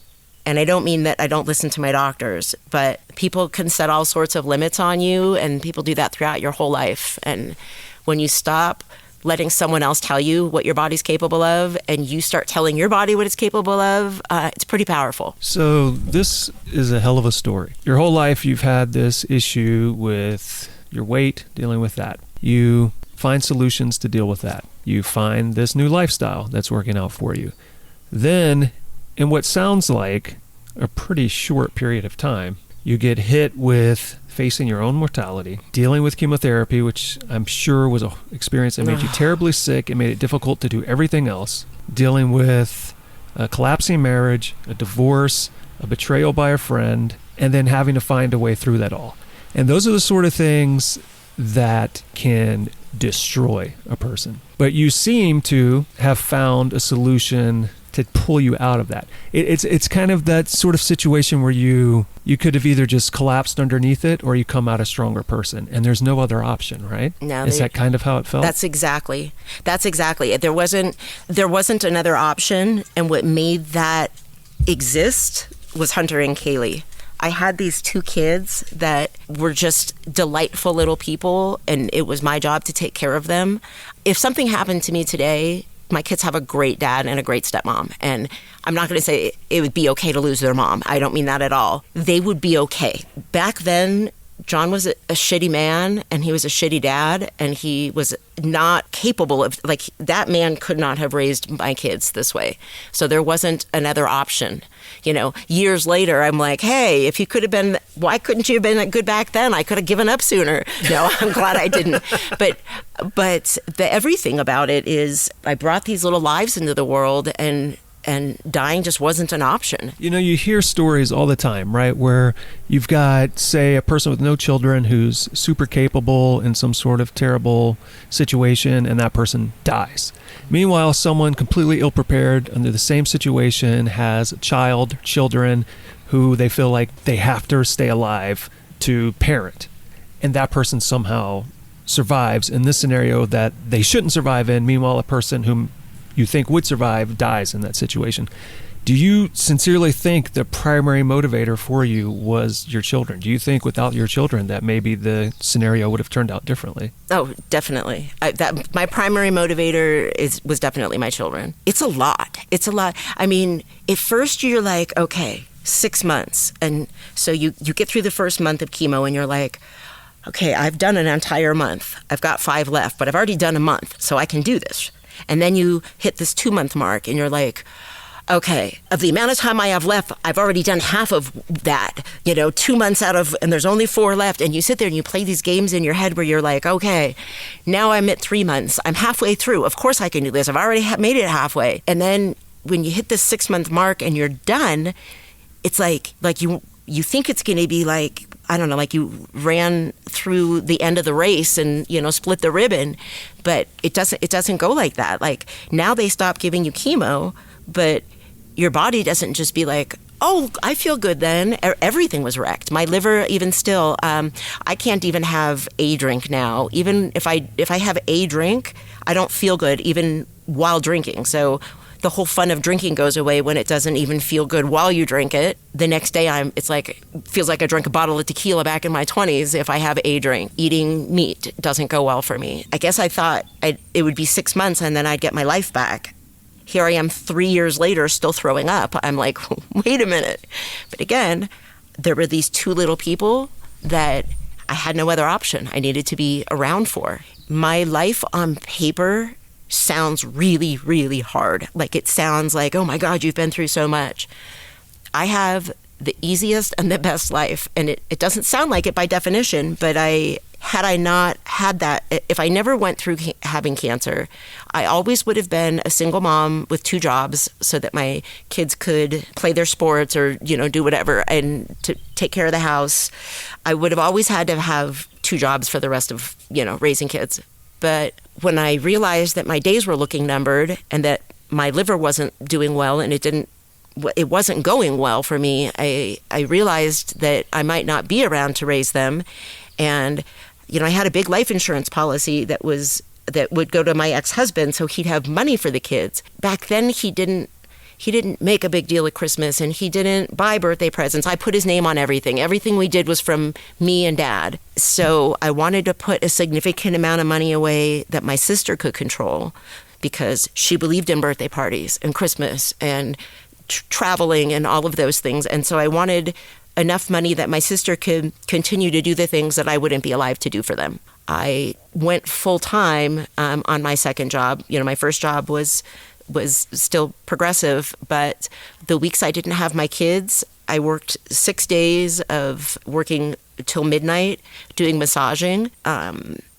I don't mean that I don't listen to my doctors, but people can set all sorts of limits on you, and people do that throughout your whole life. And when you stop letting someone else tell you what your body's capable of, and you start telling your body what it's capable of, it's pretty powerful. So this is a hell of a story. Your whole life you've had this issue with your weight, dealing with that. You find solutions to deal with that. You find this new lifestyle that's working out for you. Then, in what sounds like a pretty short period of time, you get hit with facing your own mortality, dealing with chemotherapy, which I'm sure was an experience that made you terribly sick. It made it difficult to do everything else. Dealing with a collapsing marriage, a divorce, a betrayal by a friend, and then having to find a way through that all. And those are the sort of things that can destroy a person. But you seem to have found a solution to pull you out of that. It's kind of that sort of situation where you could have either just collapsed underneath it, or you come out a stronger person, and there's no other option, right? No, is that kind of how it felt? That's exactly it. There wasn't another option, and what made that exist was Hunter and Kaylee. I had these two kids that were just delightful little people, and it was my job to take care of them. If something happened to me today, my kids have a great dad and a great stepmom. And I'm not going to say it would be okay to lose their mom. I don't mean that at all. They would be okay. Back then, John was a shitty man, and he was a shitty dad, and he was not capable of, like, that man could not have raised my kids this way. So there wasn't another option. You know, years later, I'm like, hey, if you could have been, why couldn't you have been good back then? I could have given up sooner. No, I'm glad I didn't. But the everything about it is I brought these little lives into the world, and dying just wasn't an option. You know, you hear stories all the time, right, where you've got, say, a person with no children who's super capable in some sort of terrible situation, and that person dies. Meanwhile, someone completely ill-prepared under the same situation has a children who they feel like they have to stay alive to parent, and that person somehow survives in this scenario that they shouldn't survive in. Meanwhile, a person whom you think would survive dies in that situation. Do you sincerely think the primary motivator for you was your children? Do you think without your children that maybe the scenario would have turned out differently? Oh, definitely. My primary motivator was definitely my children. It's a lot. I mean, at first you're like, okay, 6 months. And so you get through the first month of chemo and you're like, okay, I've done an entire month. I've got 5 left, but I've already done a month, so I can do this. And then you hit this 2-month mark and you're like, okay, of the amount of time I have left, I've already done half of that, 2 months out of, and there's only 4 left. And you sit there and you play these games in your head where you're like, okay, now I'm at 3 months. I'm halfway through. Of course I can do this. I've already made it halfway. And then when you hit this 6-month mark and you're done, it's like you think it's going to be like, I don't know, like you ran through the end of the race and, split the ribbon, but it doesn't go like that. Like now they stop giving you chemo, but your body doesn't just be like, oh, I feel good then. Everything was wrecked. My liver, even still, I can't even have a drink now. Even if I have a drink, I don't feel good even while drinking. So the whole fun of drinking goes away when it doesn't even feel good while you drink it. The next day, feels like I drank a bottle of tequila back in my 20s if I have a drink. Eating meat doesn't go well for me. I guess I thought it would be 6 months and then I'd get my life back. Here I am 3 years later still throwing up. I'm like, wait a minute. But again, there were these 2 little people that I had no other option. I needed to be around for. My life on paper sounds really, really hard. Like it sounds like, oh my God, you've been through so much. I have the easiest and the best life. And it doesn't sound like it by definition, but had I not had that, if I never went through having cancer, I always would have been a single mom with 2 jobs so that my kids could play their sports or, do whatever and to take care of the house. I would have always had to have 2 jobs for the rest of, raising kids. But when I realized that my days were looking numbered and that my liver wasn't doing well and it wasn't going well for me, I realized that I might not be around to raise them. And I had a big life insurance policy that would go to my ex-husband so he'd have money for the kids. Back then, he didn't make a big deal at Christmas, and he didn't buy birthday presents. I put his name on everything. Everything we did was from me and Dad. So I wanted to put a significant amount of money away that my sister could control, because she believed in birthday parties and Christmas and traveling and all of those things. And so I wanted enough money that my sister could continue to do the things that I wouldn't be alive to do for them. I went full-time on my second job. My first job was still progressive, but the weeks I didn't have my kids, I worked 6 days of working till midnight doing massaging. I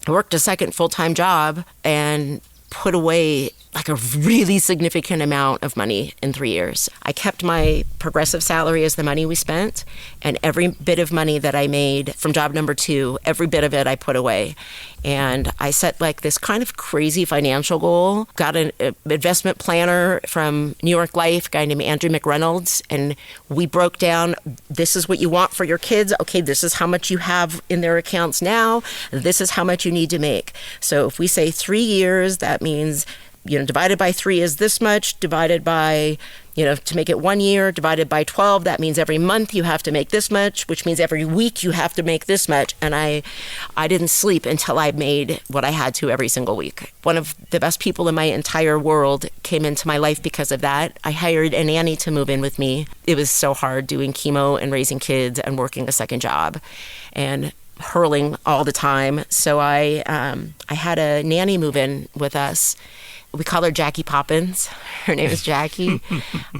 worked a second full-time job and put away like a really significant amount of money in 3 years. I kept my progressive salary as the money we spent, and every bit of money that I made from job number 2, every bit of it I put away. And I set like this kind of crazy financial goal, got an investment planner from New York Life, a guy named Andrew McReynolds, and we broke down, this is what you want for your kids. Okay, this is how much you have in their accounts now. This is how much you need to make. So if we say 3 years, that means divided by 3 is this much, divided by, to make it 1 year, divided by 12, that means every month you have to make this much, which means every week you have to make this much. And I didn't sleep until I made what I had to every single week. One of the best people in my entire world came into my life because of that. I hired a nanny to move in with me. It was so hard doing chemo and raising kids and working a second job and hurling all the time. So I had a nanny move in with us. We call her Jackie Poppins. Her name is Jackie.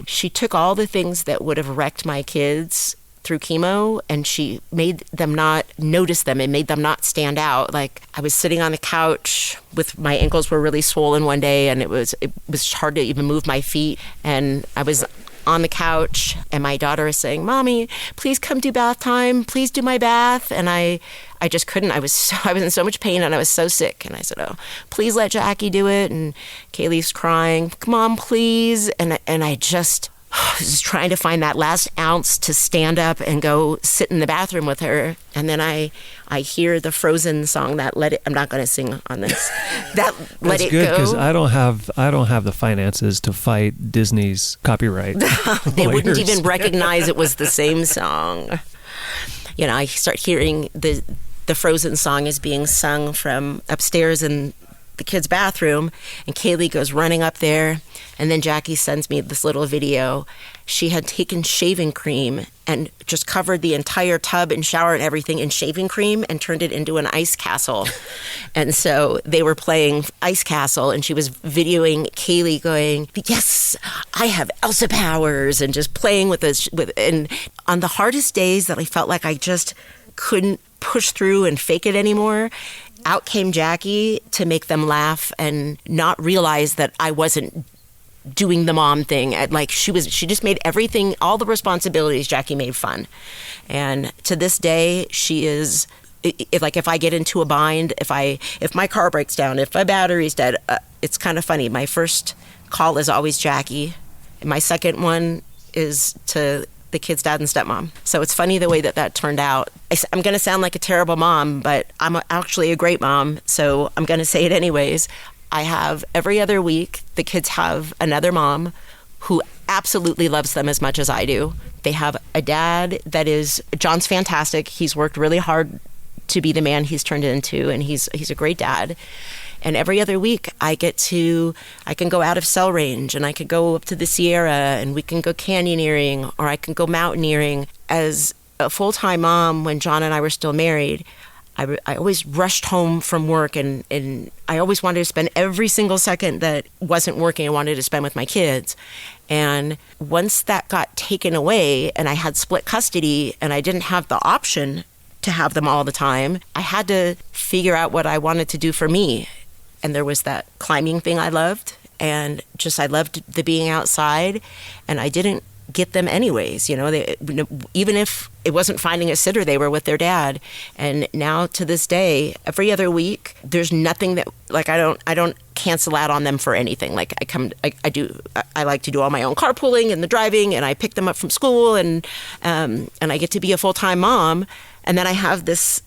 She took all the things that would have wrecked my kids through chemo, and she made them not notice them and made them not stand out. Like, I was sitting on the couch with my ankles were really swollen one day, and it was hard to even move my feet. And I was on the couch, and my daughter is saying, "Mommy, please come do bath time. Please do my bath." And I just couldn't. I was in so much pain, and I was so sick. And I said, "Oh, please let Jackie do it." And Kaylee's crying, "Come on, please." And I just was trying to find that last ounce to stand up and go sit in the bathroom with her. And then I hear the Frozen song, that Let It. I'm not going to sing on this. That Let It Go. That's good, because I don't have the finances to fight Disney's copyright. They wouldn't even recognize it was the same song. I start hearing the Frozen song is being sung from upstairs in the kids' bathroom, and Kaylee goes running up there, and then Jackie sends me this little video. She had taken shaving cream and just covered the entire tub and shower and everything in shaving cream and turned it into an ice castle. And so they were playing Ice Castle, and she was videoing Kaylee going, "Yes, I have Elsa powers," and just playing with this. And on the hardest days that I felt like I just couldn't push through and fake it anymore, out came Jackie to make them laugh and not realize that I wasn't doing the mom thing. She just made everything, all the responsibilities, Jackie made fun. And to this day, she is, if I get into a bind, if my car breaks down, if my battery's dead, it's kind of funny. My first call is always Jackie. And my second one is to the kid's dad and stepmom. So it's funny the way that turned out. I'm going to sound like a terrible mom, but I'm actually a great mom, so I'm going to say it anyways. I have every other week, the kids have another mom who absolutely loves them as much as I do. They have a dad John's fantastic. He's worked really hard to be the man he's turned into, and he's a great dad. And every other week, I can go out of cell range, and I could go up to the Sierra, and we can go canyoneering, or I can go mountaineering. As a full-time mom, when John and I were still married, I always rushed home from work, and I always wanted to spend every single second that wasn't working, I wanted to spend with my kids. And once that got taken away, and I had split custody, and I didn't have the option to have them all the time, I had to figure out what I wanted to do for me. And there was that climbing thing I loved, and just I loved the being outside, and I didn't get them anyways. Even if it wasn't finding a sitter, they were with their dad. And now to this day, every other week, there's nothing that I don't cancel out on them for anything. I like to do all my own carpooling and the driving, and I pick them up from school, and I get to be a full-time mom. And then I have this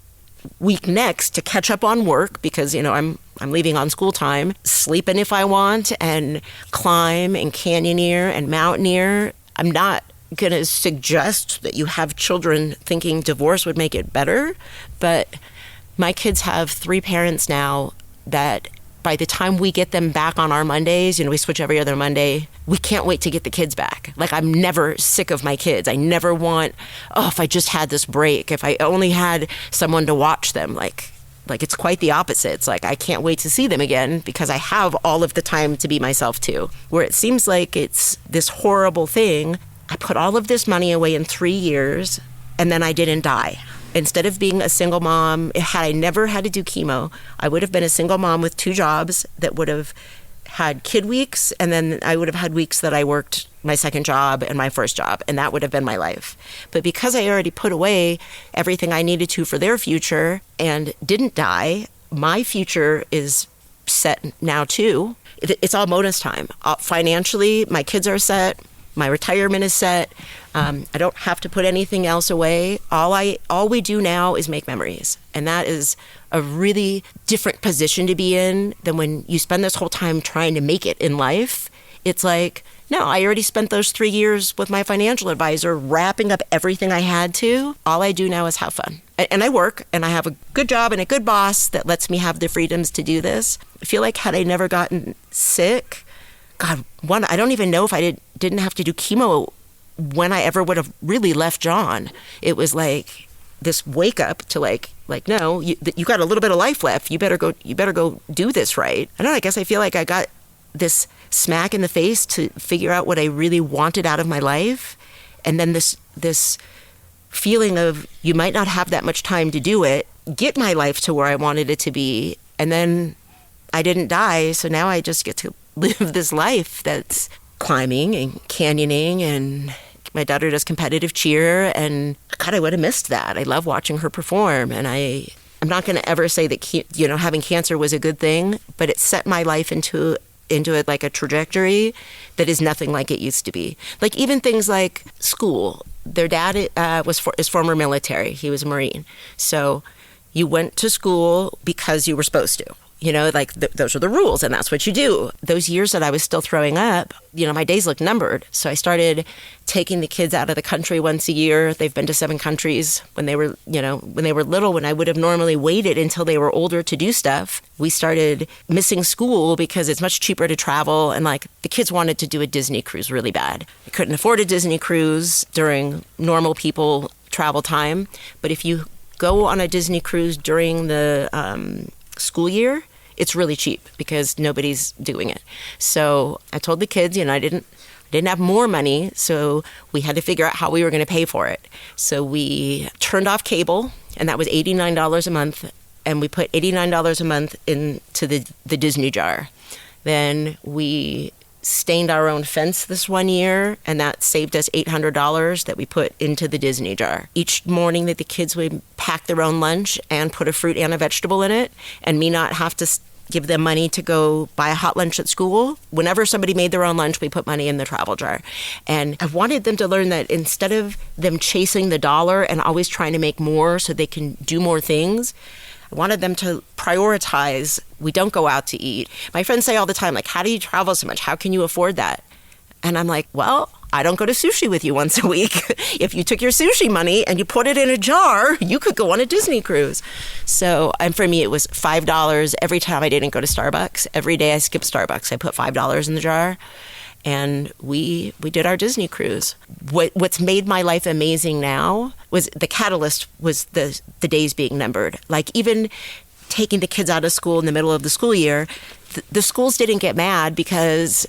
week next to catch up on work because, I'm leaving on school time, sleeping if I want, and climb and canyoneer and mountaineer. I'm not going to suggest that you have children thinking divorce would make it better, but my kids have 3 parents now that by the time we get them back on our Mondays, we switch every other Monday, we can't wait to get the kids back. Like, I'm never sick of my kids. I never want, if I just had this break, if I only had someone to watch them, like it's quite the opposite. It's like, I can't wait to see them again because I have all of the time to be myself too. Where it seems like it's this horrible thing. I put all of this money away in 3 years and then I didn't die. Instead of being a single mom, had I never had to do chemo, I would have been a single mom with 2 jobs that would have had kid weeks, and then I would have had weeks that I worked my second job and my first job, and that would have been my life. But because I already put away everything I needed to for their future and didn't die, my future is set now too. It's all bonus time. Financially, my kids are set. My retirement is set. I don't have to put anything else away. All we do now is make memories. And that is a really different position to be in than when you spend this whole time trying to make it in life. It's like, no, I already spent those 3 years with my financial advisor wrapping up everything I had to. All I do now is have fun. And I work, and I have a good job and a good boss that lets me have the freedoms to do this. I feel like had I never gotten sick, God, I don't even know if I didn't have to do chemo when I ever would have really left John. It was like this wake up to like no, you got a little bit of life left. You better go do this right. I don't know. I guess I feel like I got this smack in the face to figure out what I really wanted out of my life, and then this feeling of you might not have that much time to do it. Get my life to where I wanted it to be, and then I didn't die, so now I just get to live this life that's climbing and canyoning, and my daughter does competitive cheer, and God, I would have missed that. I love watching her perform, and I'm not going to ever say that having cancer was a good thing, but it set my life into it like a trajectory that is nothing like it used to be. Like even things like school. Their dad is former military. He was a Marine, so you went to school because you were supposed to. Those are the rules, and that's what you do. Those years that I was still throwing up, my days looked numbered. So I started taking the kids out of the country once a year. They've been to 7 countries when they were little, when I would have normally waited until they were older to do stuff. We started missing school because it's much cheaper to travel, and the kids wanted to do a Disney cruise really bad. I couldn't afford a Disney cruise during normal people travel time, but if you go on a Disney cruise during the school year, it's really cheap because nobody's doing it. So I told the kids, I didn't have more money, so we had to figure out how we were going to pay for it. So we turned off cable, and that was $89 a month, and we put $89 a month into the Disney jar. Then we stained our own fence this one year, and that saved us $800 that we put into the Disney jar. Each morning that the kids would pack their own lunch and put a fruit and a vegetable in it, and me not have to give them money to go buy a hot lunch at school. Whenever somebody made their own lunch, we put money in the travel jar. And I wanted them to learn that instead of them chasing the dollar and always trying to make more so they can do more things, I wanted them to prioritize. We don't go out to eat. My friends say all the time, how do you travel so much? How can you afford that? And I'm like, well, I don't go to sushi with you once a week. If you took your sushi money and you put it in a jar, you could go on a Disney cruise. So for me, it was $5 every time I didn't go to Starbucks. Every day I skipped Starbucks, I put $5 in the jar. And we did our Disney cruise. What's made my life amazing now was the catalyst was the days being numbered. Even taking the kids out of school in the middle of the school year, the schools didn't get mad because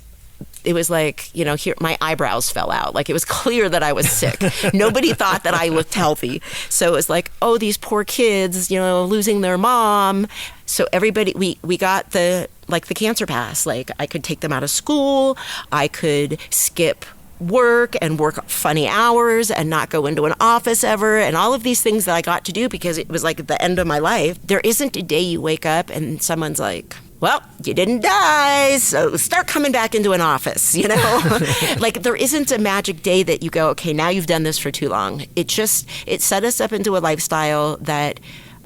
it was here my eyebrows fell out. It was clear that I was sick. Nobody thought that I looked healthy. So it was these poor kids, losing their mom. So everybody, we got the cancer pass. I could take them out of school. I could skip work and work funny hours and not go into an office ever, and all of these things that I got to do because it was the end of my life. There isn't a day you wake up and someone's like, well, you didn't die, so start coming back into an office, there isn't a magic day that you go, okay, now you've done this for too long. It set us up into a lifestyle that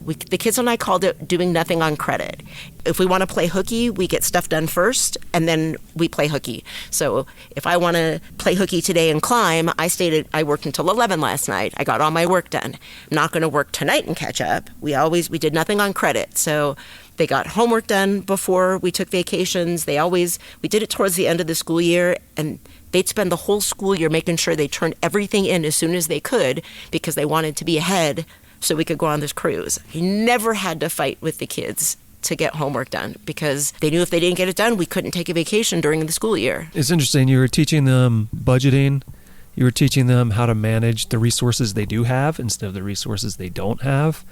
The kids and I called it doing nothing on credit. If we want to play hooky, we get stuff done first, and then we play hooky. So if I want to play hooky today and climb, I worked until 11 last night. I got all my work done. I'm not going to work tonight and catch up. We did nothing on credit. So they got homework done before we took vacations. We did it towards the end of the school year, and they'd spend the whole school year making sure they turned everything in as soon as they could because they wanted to be ahead so we could go on this cruise. He never had to fight with the kids to get homework done because they knew if they didn't get it done, we couldn't take a vacation during the school year. It's interesting. You were teaching them budgeting. You were teaching them how to manage the resources they do have instead of the resources they don't have.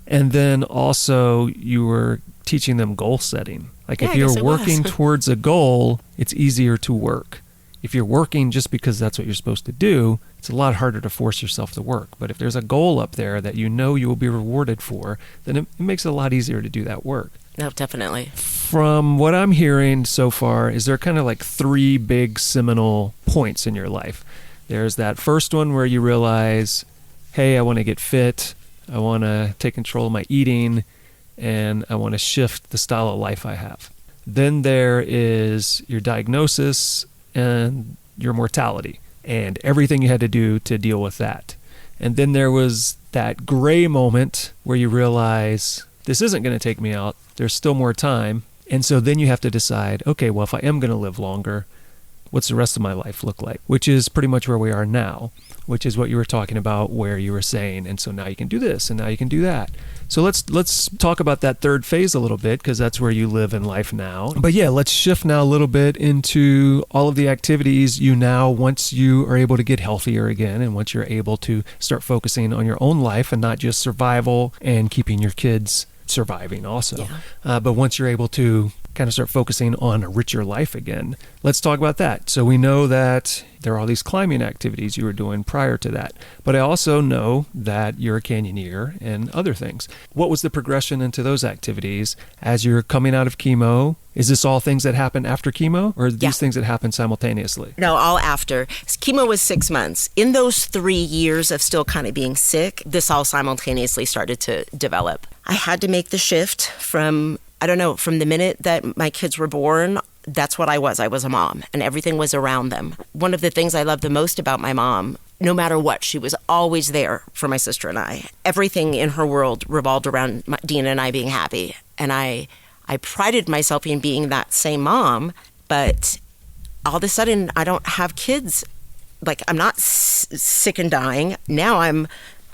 And then also you were teaching them goal setting. Like if you're working towards a goal, it's easier to work. If you're working just because that's what you're supposed to do, it's a lot harder to force yourself to work. But if there's a goal up there that you know you will be rewarded for, then it makes it a lot easier to do that work. No, definitely. From what I'm hearing so far, is there kind of like 3 big seminal points in your life? There's that first one where you realize, hey, I want to get fit, I want to take control of my eating, and I want to shift the style of life I have. Then there is your diagnosis and your mortality and everything you had to do to deal with that. And then there was that gray moment where you realize this isn't going to take me out. There's still more time. And so then you have to decide, okay, well, if I am going to live longer, what's the rest of my life look like? Which is pretty much where we are now, which is what you were talking about where you were saying, and so now you can do this and now you can do that. So let's talk about that third phase a little bit because that's where you live in life now. But yeah, let's shift now a little bit into all of the activities you now, once you are able to get healthier again and once you're able to start focusing on your own life and not just survival and keeping your kids surviving also. Yeah. But once you're able to kind of start focusing on a richer life again, let's talk about that. So we know that there are all these climbing activities you were doing prior to that, but I also know that you're a canyoneer and other things. What was the progression into those activities as you're coming out of chemo? Is this all things that happen after chemo, or are these things that happen simultaneously? No, all after. Chemo was 6 months. In those 3 years of still kind of being sick, this all simultaneously started to develop. I had to make the shift from the minute that my kids were born. That's what I was. I was a mom, and everything was around them. One of the things I loved the most about my mom, no matter what, she was always there for my sister and I. Everything in her world revolved around Dina and I being happy. And I prided myself in being that same mom, but all of a sudden I don't have kids. Like, I'm not sick and dying. Now I'm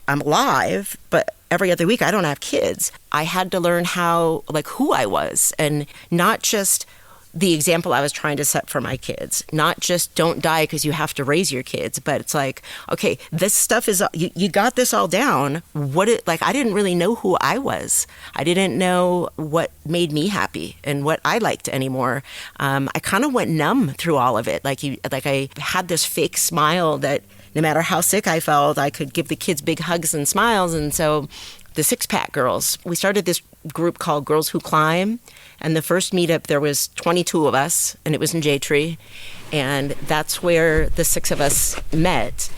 alive, but every other week I don't have kids. I had to learn who I was, and not just the example I was trying to set for my kids. Not just don't die because you have to raise your kids, but it's like, okay, this stuff is, you got this all down. I didn't really know who I was. I didn't know what made me happy and what I liked anymore. I kind of went numb through all of it. I had this fake smile that no matter how sick I felt, I could give the kids big hugs and smiles. And so the Six Pack Girls, we started this group called Girls Who Climb. And the first meetup, there was 22 of us, and it was in J-Tree. And that's where the 6 of us met.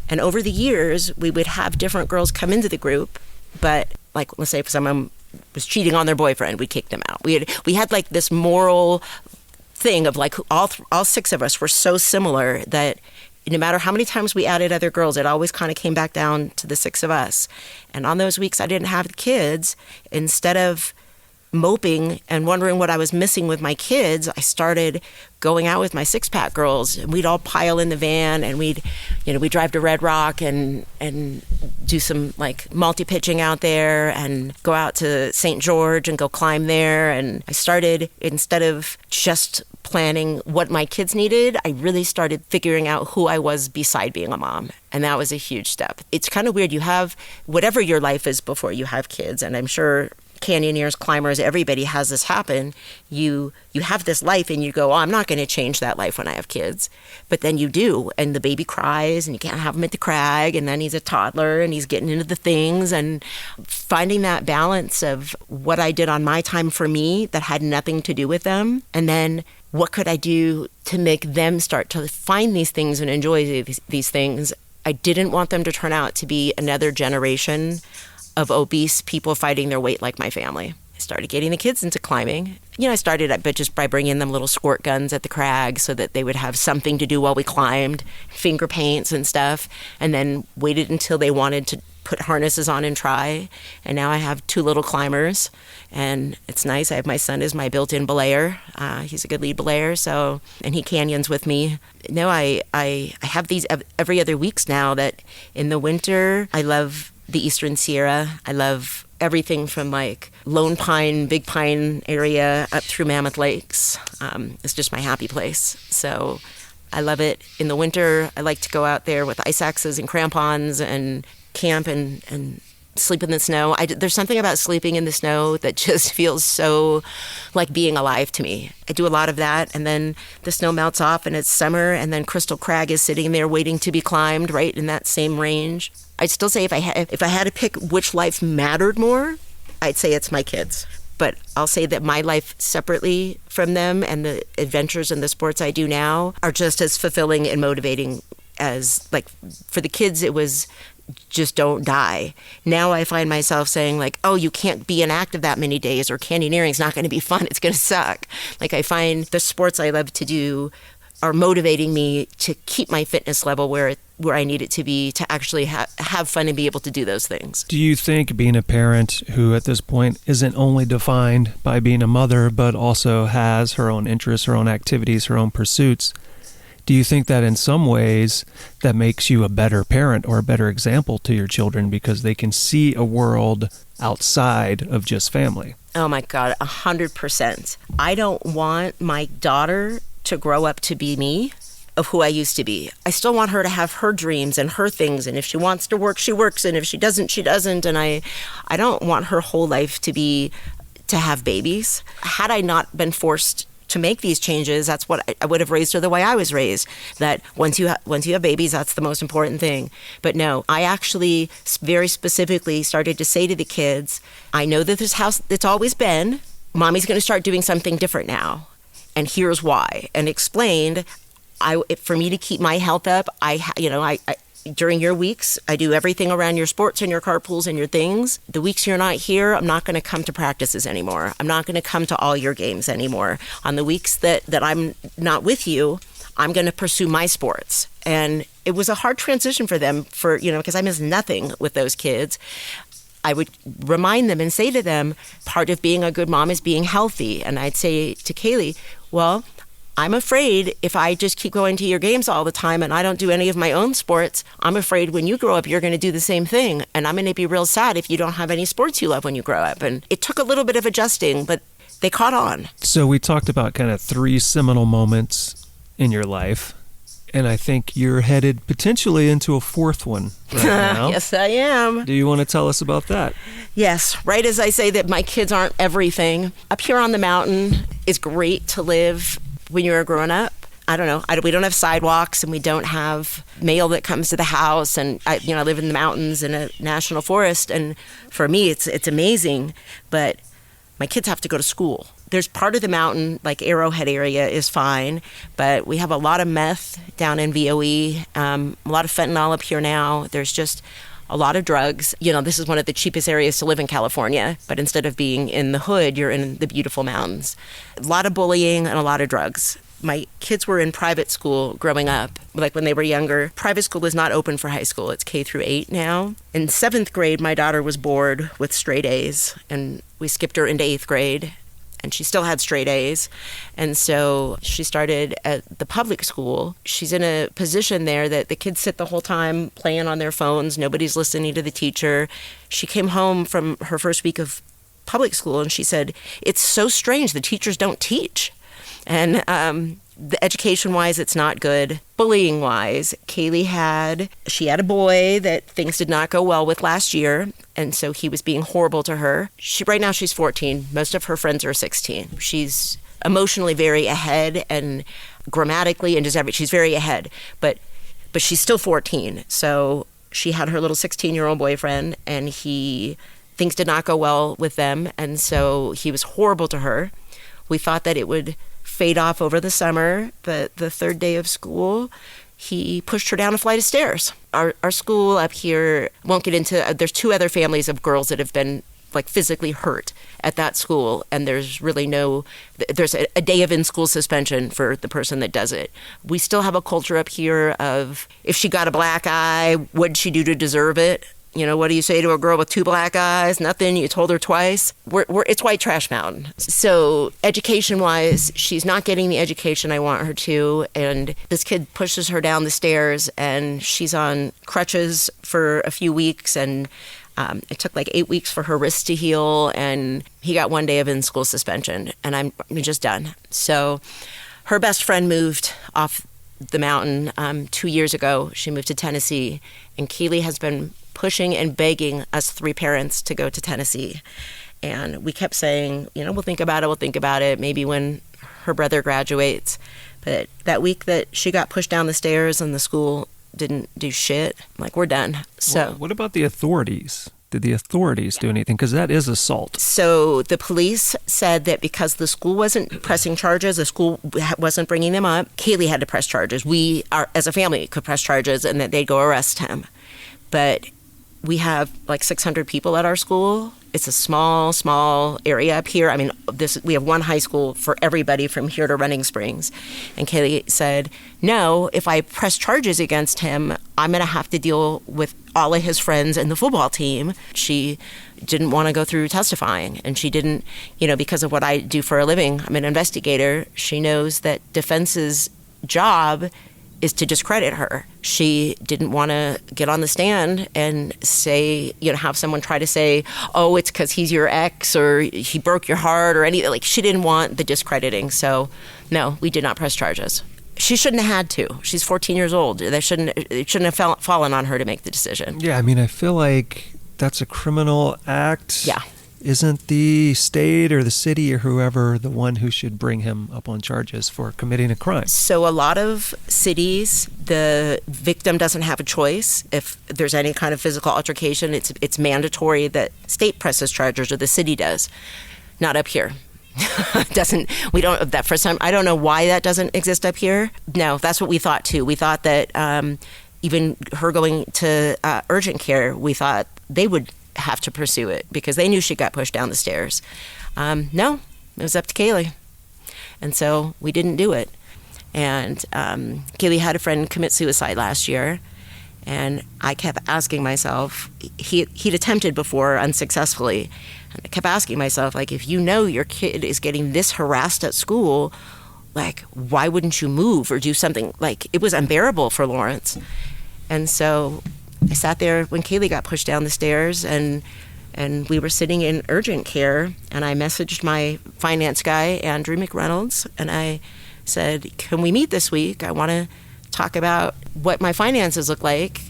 And over the years, we would have different girls come into the group. But let's say if someone was cheating on their boyfriend, we kicked them out. We had this moral thing of all 6 of us were so similar that no matter how many times we added other girls, it always kind of came back down to the 6 of us. And on those weeks I didn't have the kids, instead of moping and wondering what I was missing with my kids, I started going out with my six-pack girls, and we'd all pile in the van, and we'd drive to Red Rock and do some multi-pitching out there, and go out to St. George and go climb there. And I started, instead of just planning what my kids needed, I really started figuring out who I was beside being a mom. And that was a huge step. It's kind of weird. You have whatever your life is before you have kids, and I'm sure canyoneers, climbers, everybody has this happen. You have this life and you go, I'm not going to change that life when I have kids. But then you do, and the baby cries and you can't have him at the crag, and then he's a toddler and he's getting into the things, and finding that balance of what I did on my time for me that had nothing to do with them, and then what could I do to make them start to find these things and enjoy these things. I didn't want them to turn out to be another generation of obese people fighting their weight like my family. I started getting the kids into climbing. I started but just by bringing them little squirt guns at the crag so that they would have something to do while we climbed, finger paints and stuff, and then waited until they wanted to put harnesses on and try. And now I have 2 little climbers, and it's nice. I have my son as my built-in belayer. He's a good lead belayer, and he canyons with me. No, I have these every other weeks now that in the winter, I love the Eastern Sierra. I love everything from like Lone Pine, Big Pine area up through Mammoth Lakes. It's just my happy place. So I love it. In the winter, I like to go out there with ice axes and crampons and camp and sleep in the snow. There's something about sleeping in the snow that just feels so like being alive to me. I do a lot of that, and then the snow melts off and it's summer, and then Crystal Crag is sitting there waiting to be climbed right in that same range. I'd still say if I had to pick which life mattered more, I'd say it's my kids. But I'll say that my life separately from them and the adventures and the sports I do now are just as fulfilling and motivating as, like, for the kids it was just don't die. Now I find myself saying, like, oh, you can't be inactive that many days, or canyoneering's not going to be fun, it's going to suck. Like, I find the sports I love to do are motivating me to keep my fitness level where I need it to be, to actually have fun and be able to do those things. Do you think being a parent who at this point isn't only defined by being a mother, but also has her own interests, her own activities, her own pursuits, do you think that in some ways that makes you a better parent or a better example to your children because they can see a world outside of just family? Oh my God, 100%. I don't want my daughter to grow up to be me, of who I used to be. I still want her to have her dreams and her things, and if she wants to work, she works, and if she doesn't, she doesn't. And I don't want her whole life to have babies. Had I not been forced to make these changes, that's what I would have raised her the way I was raised, that once you have babies, that's the most important thing. But no, I actually very specifically started to say to the kids, I know that this house, it's always been, Mommy's going to start doing something different now, and here's why. And explained, for me to keep my health up, I during your weeks, I do everything around your sports and your carpools and your things. The weeks you're not here, I'm not going to come to practices anymore. I'm not going to come to all your games anymore. On the weeks that I'm not with you, I'm going to pursue my sports. And it was a hard transition for them, because I missed nothing with those kids. I would remind them and say to them, part of being a good mom is being healthy. And I'd say to Kaylee, well, I'm afraid if I just keep going to your games all the time and I don't do any of my own sports, I'm afraid when you grow up, you're going to do the same thing. And I'm going to be real sad if you don't have any sports you love when you grow up. And it took a little bit of adjusting, but they caught on. So we talked about kind of 3 seminal moments in your life. And I think you're headed potentially into a 4th one right now. Yes, I am. Do you want to tell us about that? Yes. Right as I say that my kids aren't everything, up here on the mountain is great to live when you're a grown-up. I don't know. We don't have sidewalks, and we don't have mail that comes to the house. And I live in the mountains in a national forest. And for me, it's amazing. But my kids have to go to school. There's part of the mountain, like Arrowhead area, is fine, but we have a lot of meth down in VOE, a lot of fentanyl up here now. There's just a lot of drugs. This is one of the cheapest areas to live in California, but instead of being in the hood, you're in the beautiful mountains. A lot of bullying and a lot of drugs. My kids were in private school growing up, like when they were younger. Private school is not open for high school. It's K through 8 now. In 7th grade, my daughter was bored with straight A's, and we skipped her into 8th grade, and she still had straight A's. And so she started at the public school. She's in a position there that the kids sit the whole time playing on their phones. Nobody's listening to the teacher. She came home from her first week of public school, and she said, it's so strange. The teachers don't teach. And the education-wise, it's not good. Bullying-wise, Kaylee had a boy that things did not go well with last year, and so he was being horrible to her. Right now she's 14. Most of her friends are 16. She's emotionally very ahead, and grammatically and just she's very ahead. But she's still 14. So she had her little 16-year-old boyfriend, and things did not go well with them, and so he was horrible to her. We thought that it would fade off over the summer, but the third day of school, he pushed her down a flight of stairs. Our school up here won't get into, there's 2 other families of girls that have been like physically hurt at that school, and there's really there's a day of in-school suspension for the person that does it. We still have a culture up here of, if she got a black eye, what'd she do to deserve it? You know, what do you say to a girl with 2 black eyes? Nothing. You told her twice. It's white trash mountain. So education-wise, she's not getting the education I want her to. And this kid pushes her down the stairs, and she's on crutches for a few weeks. And it took like 8 weeks for her wrist to heal. And he got 1 day of in-school suspension. And I'm just done. So her best friend moved off the mountain 2 years ago. She moved to Tennessee. And Kaylee has been pushing and begging us 3 parents to go to Tennessee. And we kept saying, we'll think about it, maybe when her brother graduates. But that week that she got pushed down the stairs and the school didn't do shit, I'm like, we're done. So well, what about the authorities? Did the authorities do anything? Because that is assault. So the police said that because the school wasn't pressing charges, the school wasn't bringing them up, Kaylee had to press charges. We, as a family, could press charges, and that they'd go arrest him. But we have like 600 people at our school. It's a small area up here. I mean, we have one high school for everybody from here to Running Springs. And Kaylee said, no, if I press charges against him, I'm going to have to deal with all of his friends and the football team. She didn't want to go through testifying. And she didn't, because of what I do for a living, I'm an investigator. She knows that defense's job is to discredit her. She didn't want to get on the stand and say, have someone try to say, oh, it's because he's your ex or he broke your heart or anything. Like, she didn't want the discrediting. So, no, we did not press charges. She shouldn't have had to. She's 14 years old. It shouldn't have fallen on her to make the decision. Yeah, I mean, I feel like that's a criminal act. Yeah. Isn't the state or the city or whoever the one who should bring him up on charges for committing a crime? So a lot of cities, the victim doesn't have a choice. If there's any kind of physical altercation, it's mandatory that state presses charges or the city does. Not up here. We don't, that first time, I don't know why that doesn't exist up here. No, that's what we thought too. We thought that even her going to urgent care, we thought they would have to pursue it because they knew she got pushed down the stairs. No, it was up to Kaylee. And so we didn't do it. And Kaylee had a friend commit suicide last year. And I kept asking myself, he'd attempted before unsuccessfully. And I kept asking myself, like, if you know your kid is getting this harassed at school, like, why wouldn't you move or do something? Like, it was unbearable for Lawrence. And so I sat there when Kaylee got pushed down the stairs, and we were sitting in urgent care, and I messaged my finance guy, Andrew McReynolds, and I said, can we meet this week? I want to talk about what my finances look like.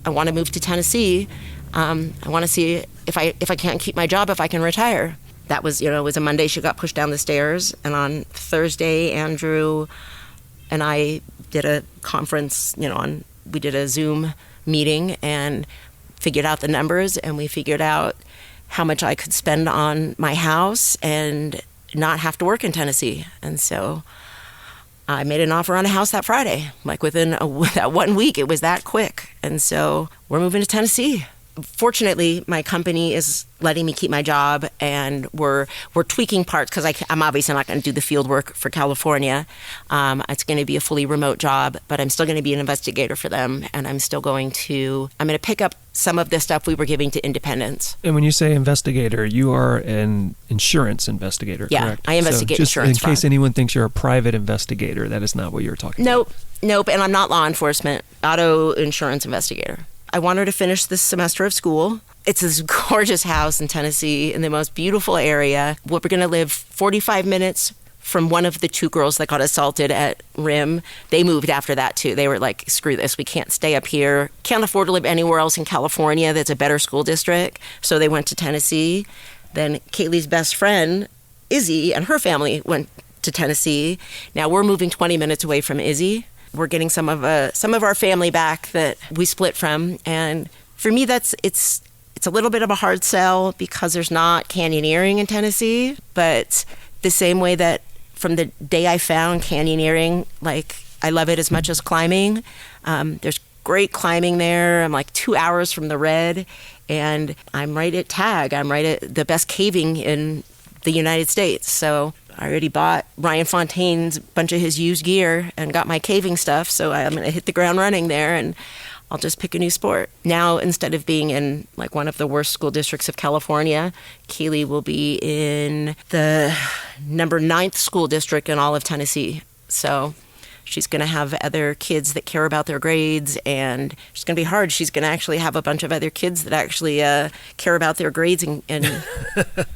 I want to move to Tennessee. I want to see if I can't keep my job, if I can retire. That was, it was a Monday she got pushed down the stairs, and on Thursday, Andrew and I did a conference, we did a Zoom meeting and figured out the numbers, and we figured out how much I could spend on my house and not have to work in Tennessee. And so I made an offer on a house that Friday. Like within that 1 week, it was that quick. And so we're moving to Tennessee. Fortunately, my company is letting me keep my job, and we're tweaking parts because I'm obviously not going to do the field work for California. It's going to be a fully remote job, but I'm still going to be an investigator for them, and I'm going to pick up some of the stuff we were giving to independents. And when you say investigator, you are an insurance investigator, yeah, correct? I investigate insurance fraud. In case anyone thinks you're a private investigator, that is not what you're talking about. Nope, and I'm not law enforcement, auto insurance investigator. I want her to finish this semester of school. It's this gorgeous house in Tennessee in the most beautiful area. We're going to live 45 minutes from one of the 2 girls that got assaulted at RIM. They moved after that too. They were like, screw this, we can't stay up here. Can't afford to live anywhere else in California that's a better school district. So they went to Tennessee. Then Kaylee's best friend, Izzy, and her family went to Tennessee. Now we're moving 20 minutes away from Izzy. We're getting some of our family back that we split from, and for me, it's a little bit of a hard sell because there's not canyoneering in Tennessee. But the same way that from the day I found canyoneering, like, I love it as much as climbing. There's great climbing there. I'm like 2 hours from the Red, and I'm right at TAG. I'm right at the best caving in the United States. So I already bought Ryan Fontaine's bunch of his used gear and got my caving stuff. So I'm going to hit the ground running there, and I'll just pick a new sport. Now, instead of being in like one of the worst school districts of California, Kaylee will be in the number 9th school district in all of Tennessee. So she's going to have other kids that care about their grades, and it's going to be hard. She's going to actually have a bunch of other kids that actually care about their grades, and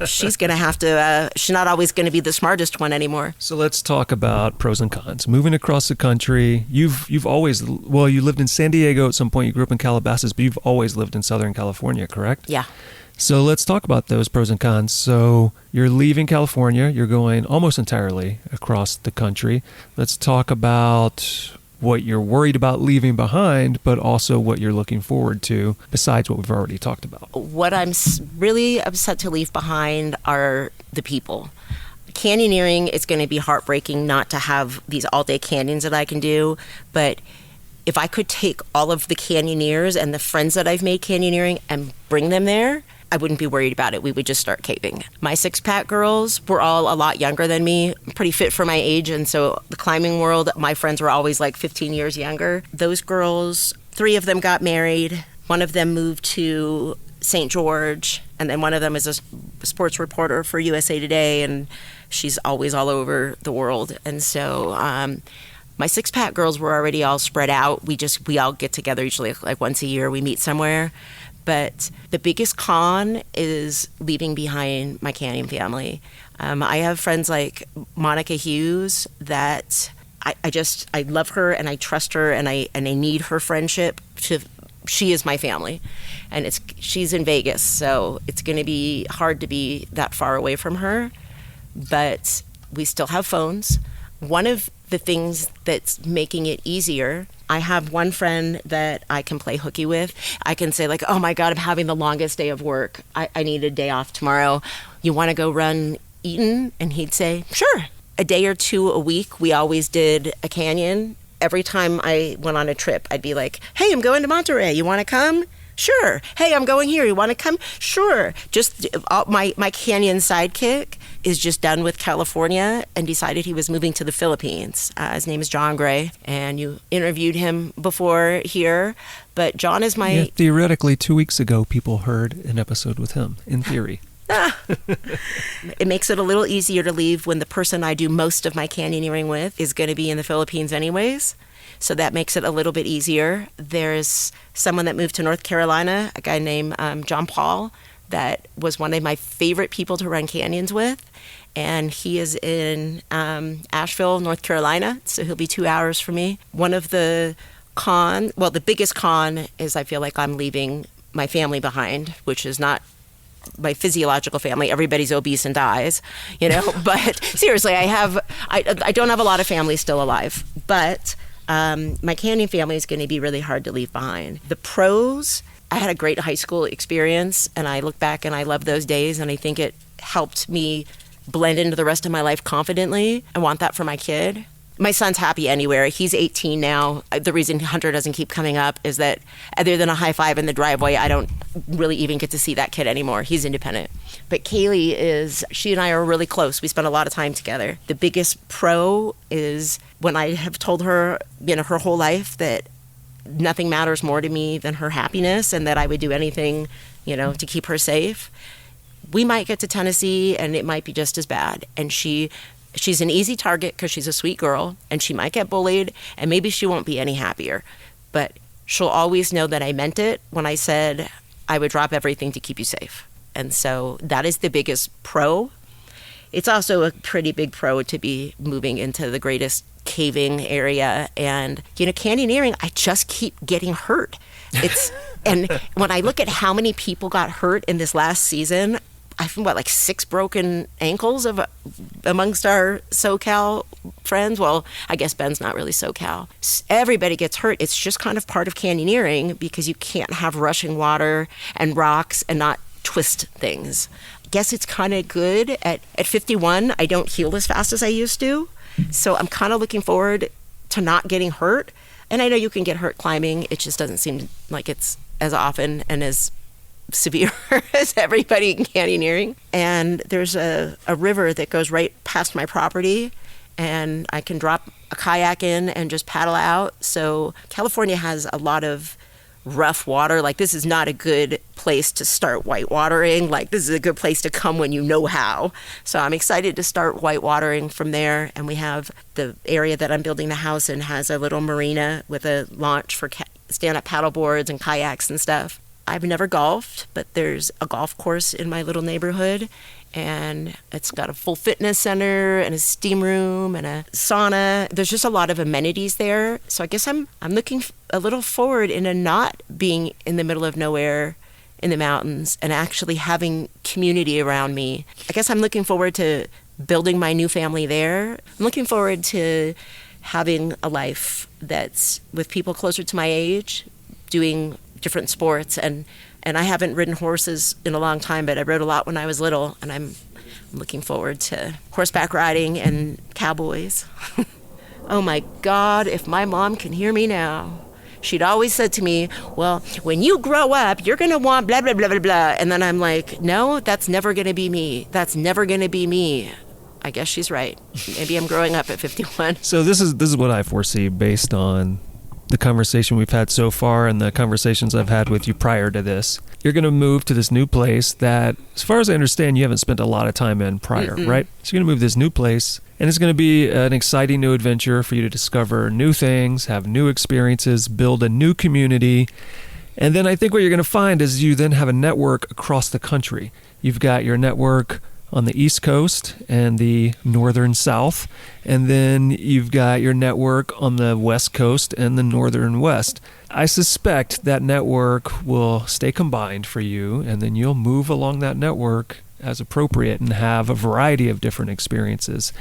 she's going to have to, she's not always going to be the smartest one anymore. So let's talk about pros and cons. Moving across the country, you've always, well, you lived in San Diego at some point, you grew up in Calabasas, but you've always lived in Southern California, correct? Yeah. So let's talk about those pros and cons. So you're leaving California, you're going almost entirely across the country. Let's talk about what you're worried about leaving behind, but also what you're looking forward to besides what we've already talked about. What I'm really upset to leave behind are the people. Canyoneering, it's going to be heartbreaking not to have these all-day canyons that I can do, but if I could take all of the canyoneers and the friends that I've made canyoneering and bring them there, I wouldn't be worried about it. We would just start caving. My six-pack girls were all a lot younger than me, pretty fit for my age, and so the climbing world, my friends were always like 15 years younger. Those girls, 3 of them got married. One of them moved to St. George, and then one of them is a sports reporter for USA Today, and she's always all over the world. And so my six-pack girls were already all spread out. We all get together usually like once a year. We meet somewhere. But the biggest con is leaving behind my canyon family. I have friends like Monica Hughes that I love her and I trust her and I need her friendship. She is my family, and she's in Vegas, so it's going to be hard to be that far away from her. But we still have phones. One of the things that's making it easier, I have one friend that I can play hooky with. I can say like, oh my God, I'm having the longest day of work. I need a day off tomorrow. You want to go run Eaton? And he'd say, sure. A day or 2 a week, we always did a canyon. Every time I went on a trip, I'd be like, hey, I'm going to Monterey. You want to come? Sure. Hey, I'm going here. You want to come? Sure. Just my canyon sidekick is just done with California and decided he was moving to the Philippines. His name is John Gray, and you interviewed him before here. But John is my... Yeah, theoretically, 2 weeks ago, people heard an episode with him, in theory. It makes it a little easier to leave when the person I do most of my canyoneering with is going to be in the Philippines anyways. So that makes it a little bit easier. There's someone that moved to North Carolina, a guy named John Paul, that was one of my favorite people to run canyons with. And he is in Asheville, North Carolina, so he'll be 2 hours from me. One of the the biggest con is I feel like I'm leaving my family behind, which is not my physiological family. Everybody's obese and dies, But seriously, I don't have a lot of family still alive. But my canyon family is going to be really hard to leave behind. The pros, I had a great high school experience, and I look back and I love those days, and I think it helped me blend into the rest of my life confidently. I want that for my kid. My son's happy anywhere. He's 18 now. The reason Hunter doesn't keep coming up is that other than a high five in the driveway, I don't really even get to see that kid anymore. He's independent. But Kaylee she and I are really close. We spend a lot of time together. The biggest pro is when I have told her, her whole life that nothing matters more to me than her happiness and that I would do anything, to keep her safe. We might get to Tennessee and it might be just as bad. And she's an easy target because she's a sweet girl, and she might get bullied, and maybe she won't be any happier. But she'll always know that I meant it when I said I would drop everything to keep you safe. And so that is the biggest pro. It's also a pretty big pro to be moving into the greatest caving area. And, canyoneering, I just keep getting hurt. And when I look at how many people got hurt in this last season, I think about 6 broken ankles amongst our SoCal friends. Well, I guess Ben's not really SoCal. Everybody gets hurt. It's just kind of part of canyoneering because you can't have rushing water and rocks and not twist things. guess it's kind of good. At 51, I don't heal as fast as I used to. So I'm kind of looking forward to not getting hurt. And I know you can get hurt climbing. It just doesn't seem like it's as often and as severe as everybody in canyoneering. And there's a river that goes right past my property, and I can drop a kayak in and just paddle out. So California has a lot of rough water. Like, this is not a good place to start whitewatering. Like, this is a good place to come when you know how. So I'm excited to start whitewatering from there. And we have the area that I'm building the house in has a little marina with a launch for stand-up paddle boards and kayaks and stuff. I've never golfed, but there's a golf course in my little neighborhood, and it's got a full fitness center and a steam room and a sauna. There's just a lot of amenities there. So I guess I'm looking a little forward into not being in the middle of nowhere in the mountains and actually having community around me. I guess I'm looking forward to building my new family there. I'm looking forward to having a life that's with people closer to my age, doing different sports, and I haven't ridden horses in a long time, but I rode a lot when I was little, and I'm looking forward to horseback riding and cowboys. Oh my God, if my mom can hear me now. She'd always said to me, well, when you grow up, you're going to want blah, blah, blah, blah, blah. And then I'm like, no, that's never going to be me. That's never going to be me. I guess she's right. Maybe I'm growing up at 51. So this is what I foresee based on the conversation we've had so far and the conversations I've had with you prior to this. You're going to move to this new place that, as far as I understand, you haven't spent a lot of time in prior, right? So you're going to move to this new place, and it's going to be an exciting new adventure for you to discover new things, have new experiences, build a new community. And then I think what you're going to find is you then have a network across the country. You've got your network on the East Coast and the Northern South, and then you've got your network on the West Coast and the Northern West. I suspect that network will stay combined for you, and then you'll move along that network as appropriate and have a variety of different experiences.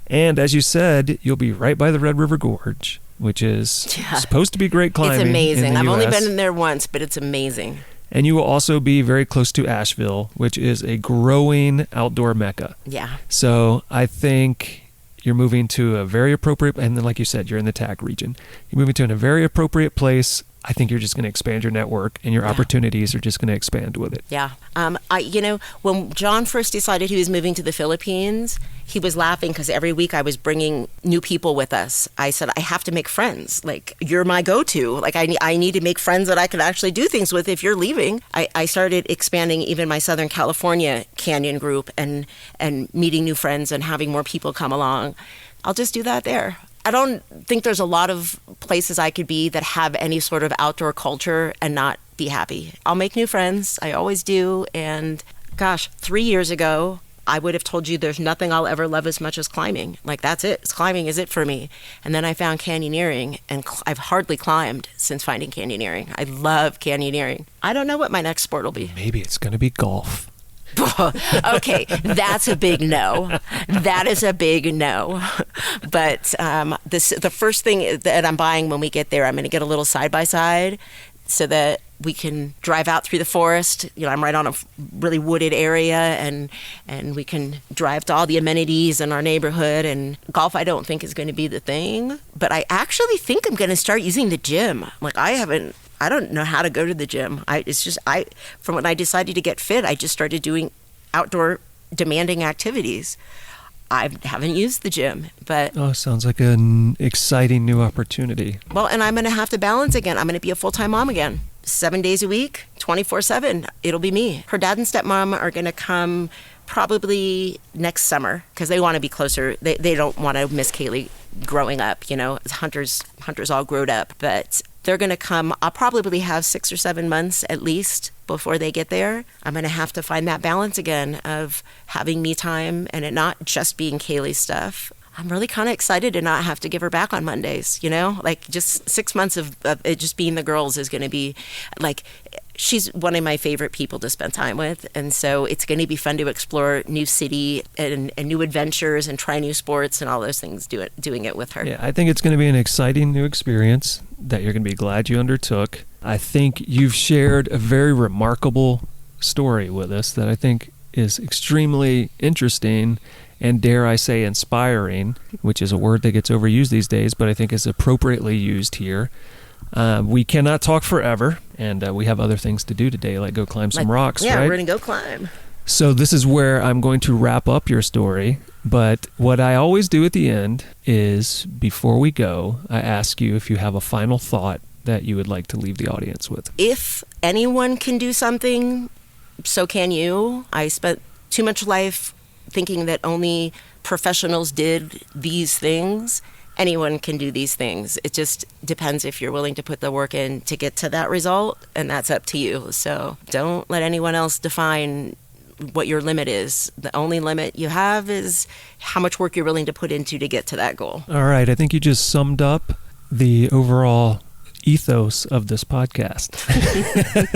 And as you said, you'll be right by the Red River Gorge, which is supposed to be great climbing. It's amazing. I've only US. been in there once, but it's amazing. And you will also be very close to Asheville, which is a growing outdoor mecca. Yeah. So I think you're moving to a very appropriate, and then like you said, you're in the TAG region. You're moving to a very appropriate place. I think you're just going to expand your network, and your opportunities are just going to expand with it. Yeah. When John first decided he was moving to the Philippines, he was laughing because every week I was bringing new people with us. I said, I have to make friends. Like, you're my go-to. Like, I need to make friends that I can actually do things with if you're leaving. I started expanding even my Southern California canyon group and meeting new friends and having more people come along. I'll just do that there. I don't think there's a lot of places I could be that have any sort of outdoor culture and not be happy. I'll make new friends. I always do. And gosh, 3 years ago, I would have told you there's nothing I'll ever love as much as climbing. Like, that's it. Climbing is it for me. And then I found canyoneering, and I've hardly climbed since finding canyoneering. I love canyoneering. I don't know what my next sport will be. Maybe it's going to be golf. Okay, that's a big no. That is a big no. But the first thing that I'm buying when we get there, I'm going to get a little side-by-side so that we can drive out through the forest. You know, I'm right on a really wooded area, and we can drive to all the amenities in our neighborhood. And golf, I don't think is going to be the thing. But I actually think I'm going to start using the gym. Like, I don't know how to go to the gym. From when I decided to get fit, I just started doing outdoor demanding activities. I haven't used the gym, but... Oh, sounds like an exciting new opportunity. Well, and I'm going to have to balance again. I'm going to be a full-time mom again. 7 days a week, 24/7. It'll be me. Her dad and stepmom are going to come probably next summer because they want to be closer. They don't want to miss Kaylee growing up, you know. Hunters all growed up, but they're going to come. I'll probably have 6 or 7 months at least before they get there. I'm going to have to find that balance again of having me time and it not just being Kaylee's stuff. I'm really kind of excited to not have to give her back on Mondays, you know? Like, just 6 months of it just being the girls is going to be, like, she's one of my favorite people to spend time with. And so it's going to be fun to explore new city and new adventures and try new sports and all those things, doing it with her. Yeah, I think it's going to be an exciting new experience that you're going to be glad you undertook. I think you've shared a very remarkable story with us that I think is extremely interesting and, dare I say, inspiring, which is a word that gets overused these days, but I think is appropriately used here. We cannot talk forever, and we have other things to do today, like go climb some rocks, yeah, right? we're going to go climb. So this is where I'm going to wrap up your story, but what I always do at the end is, before we go, I ask you if you have a final thought that you would like to leave the audience with. If anyone can do something, so can you. I spent too much life thinking that only professionals did these things. Anyone can do these things. It just depends if you're willing to put the work in to get to that result, and that's up to you. So don't let anyone else define what your limit is. The only limit you have is how much work you're willing to put into to get to that goal. All right. I think you just summed up the overall ethos of this podcast.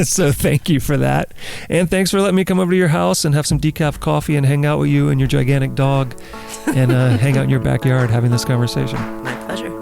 So thank you for that. And thanks for letting me come over to your house and have some decaf coffee and hang out with you and your gigantic dog and hang out in your backyard having this conversation. My pleasure.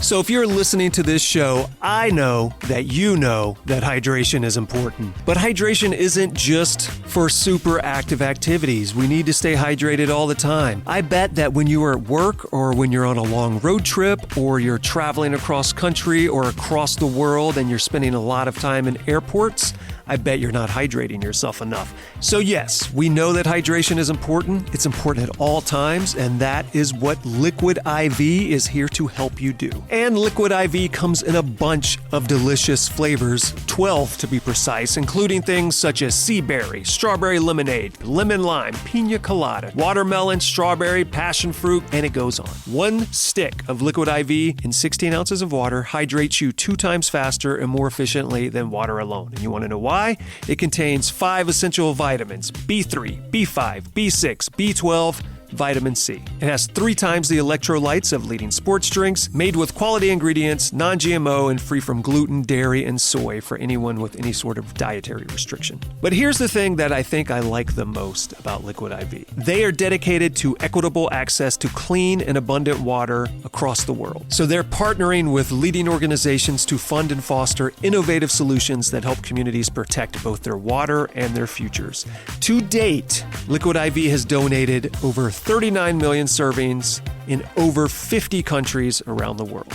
So if you're listening to this show, I know that you know that hydration is important. But hydration isn't just for super active activities. We need to stay hydrated all the time. I bet that when you are at work or when you're on a long road trip or you're traveling across country or across the world and you're spending a lot of time in airports, I bet you're not hydrating yourself enough. So yes, we know that hydration is important. It's important at all times, and that is what Liquid IV is here to help you do. And Liquid IV comes in a bunch of delicious flavors, 12 to be precise, including things such as sea berry, strawberry lemonade, lemon lime, pina colada, watermelon, strawberry, passion fruit, and it goes on. One stick of Liquid IV in 16 ounces of water hydrates you 2 times faster and more efficiently than water alone. And you want to know why? It contains 5 essential vitamins: B3, B5, B6, B12, vitamin C. It has 3 times the electrolytes of leading sports drinks, made with quality ingredients, non-GMO, and free from gluten, dairy, and soy for anyone with any sort of dietary restriction. But here's the thing that I think I like the most about Liquid IV. They are dedicated to equitable access to clean and abundant water across the world. So they're partnering with leading organizations to fund and foster innovative solutions that help communities protect both their water and their futures. To date, Liquid IV has donated over 39 million servings in over 50 countries around the world.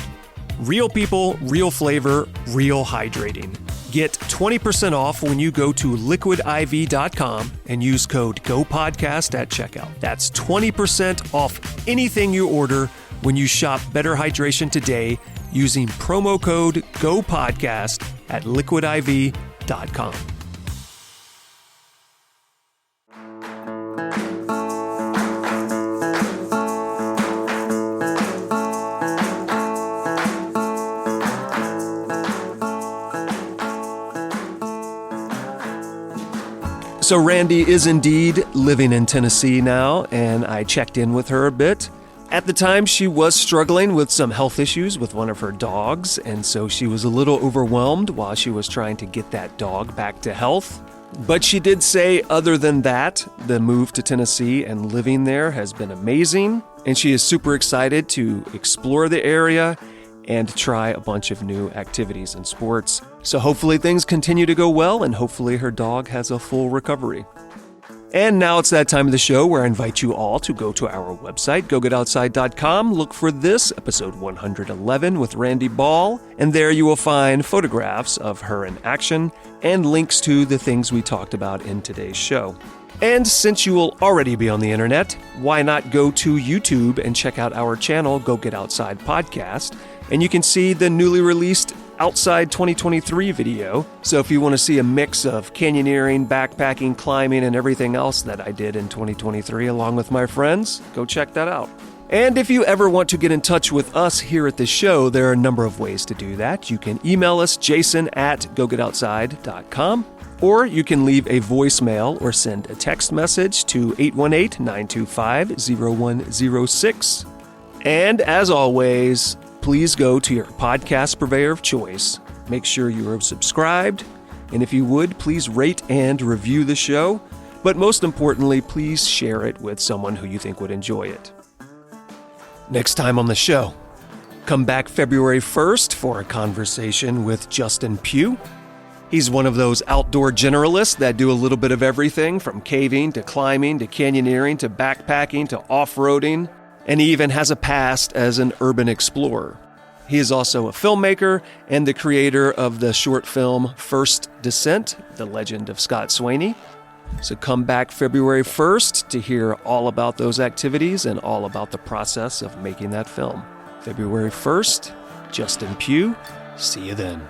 Real people, real flavor, real hydrating. Get 20% off when you go to liquidiv.com and use code GOPODCAST at checkout. That's 20% off anything you order when you shop Better Hydration today using promo code GOPODCAST at liquidiv.com. So Randi is indeed living in Tennessee now, and I checked in with her a bit. At the time, she was struggling with some health issues with one of her dogs, and so she was a little overwhelmed while she was trying to get that dog back to health. But she did say, other than that, the move to Tennessee and living there has been amazing, and she is super excited to explore the area and try a bunch of new activities and sports. So hopefully things continue to go well, and hopefully her dog has a full recovery. And now it's that time of the show where I invite you all to go to our website, gogetoutside.com, look for this, episode 111 with Randi Ball, and there you will find photographs of her in action and links to the things we talked about in today's show. And since you will already be on the internet, why not go to YouTube and check out our channel, Go Get Outside Podcast, and you can see the newly released Outside 2023 video. So if you want to see a mix of canyoneering, backpacking, climbing, and everything else that I did in 2023 along with my friends, go check that out. And if you ever want to get in touch with us here at the show, there are a number of ways to do that. You can email us, jason@gogetoutside.com, or you can leave a voicemail or send a text message to 818-925-0106. And as always, please go to your podcast purveyor of choice. Make sure you are subscribed. And if you would, please rate and review the show. But most importantly, please share it with someone who you think would enjoy it. Next time on the show, come back February 1st for a conversation with Justin Pugh. He's one of those outdoor generalists that do a little bit of everything, from caving to climbing to canyoneering to backpacking to off-roading, and he even has a past as an urban explorer. He is also a filmmaker and the creator of the short film First Descent, The Legend of Scott Swaney. So come back February 1st to hear all about those activities and all about the process of making that film. February 1st, Justin Pugh. See you then.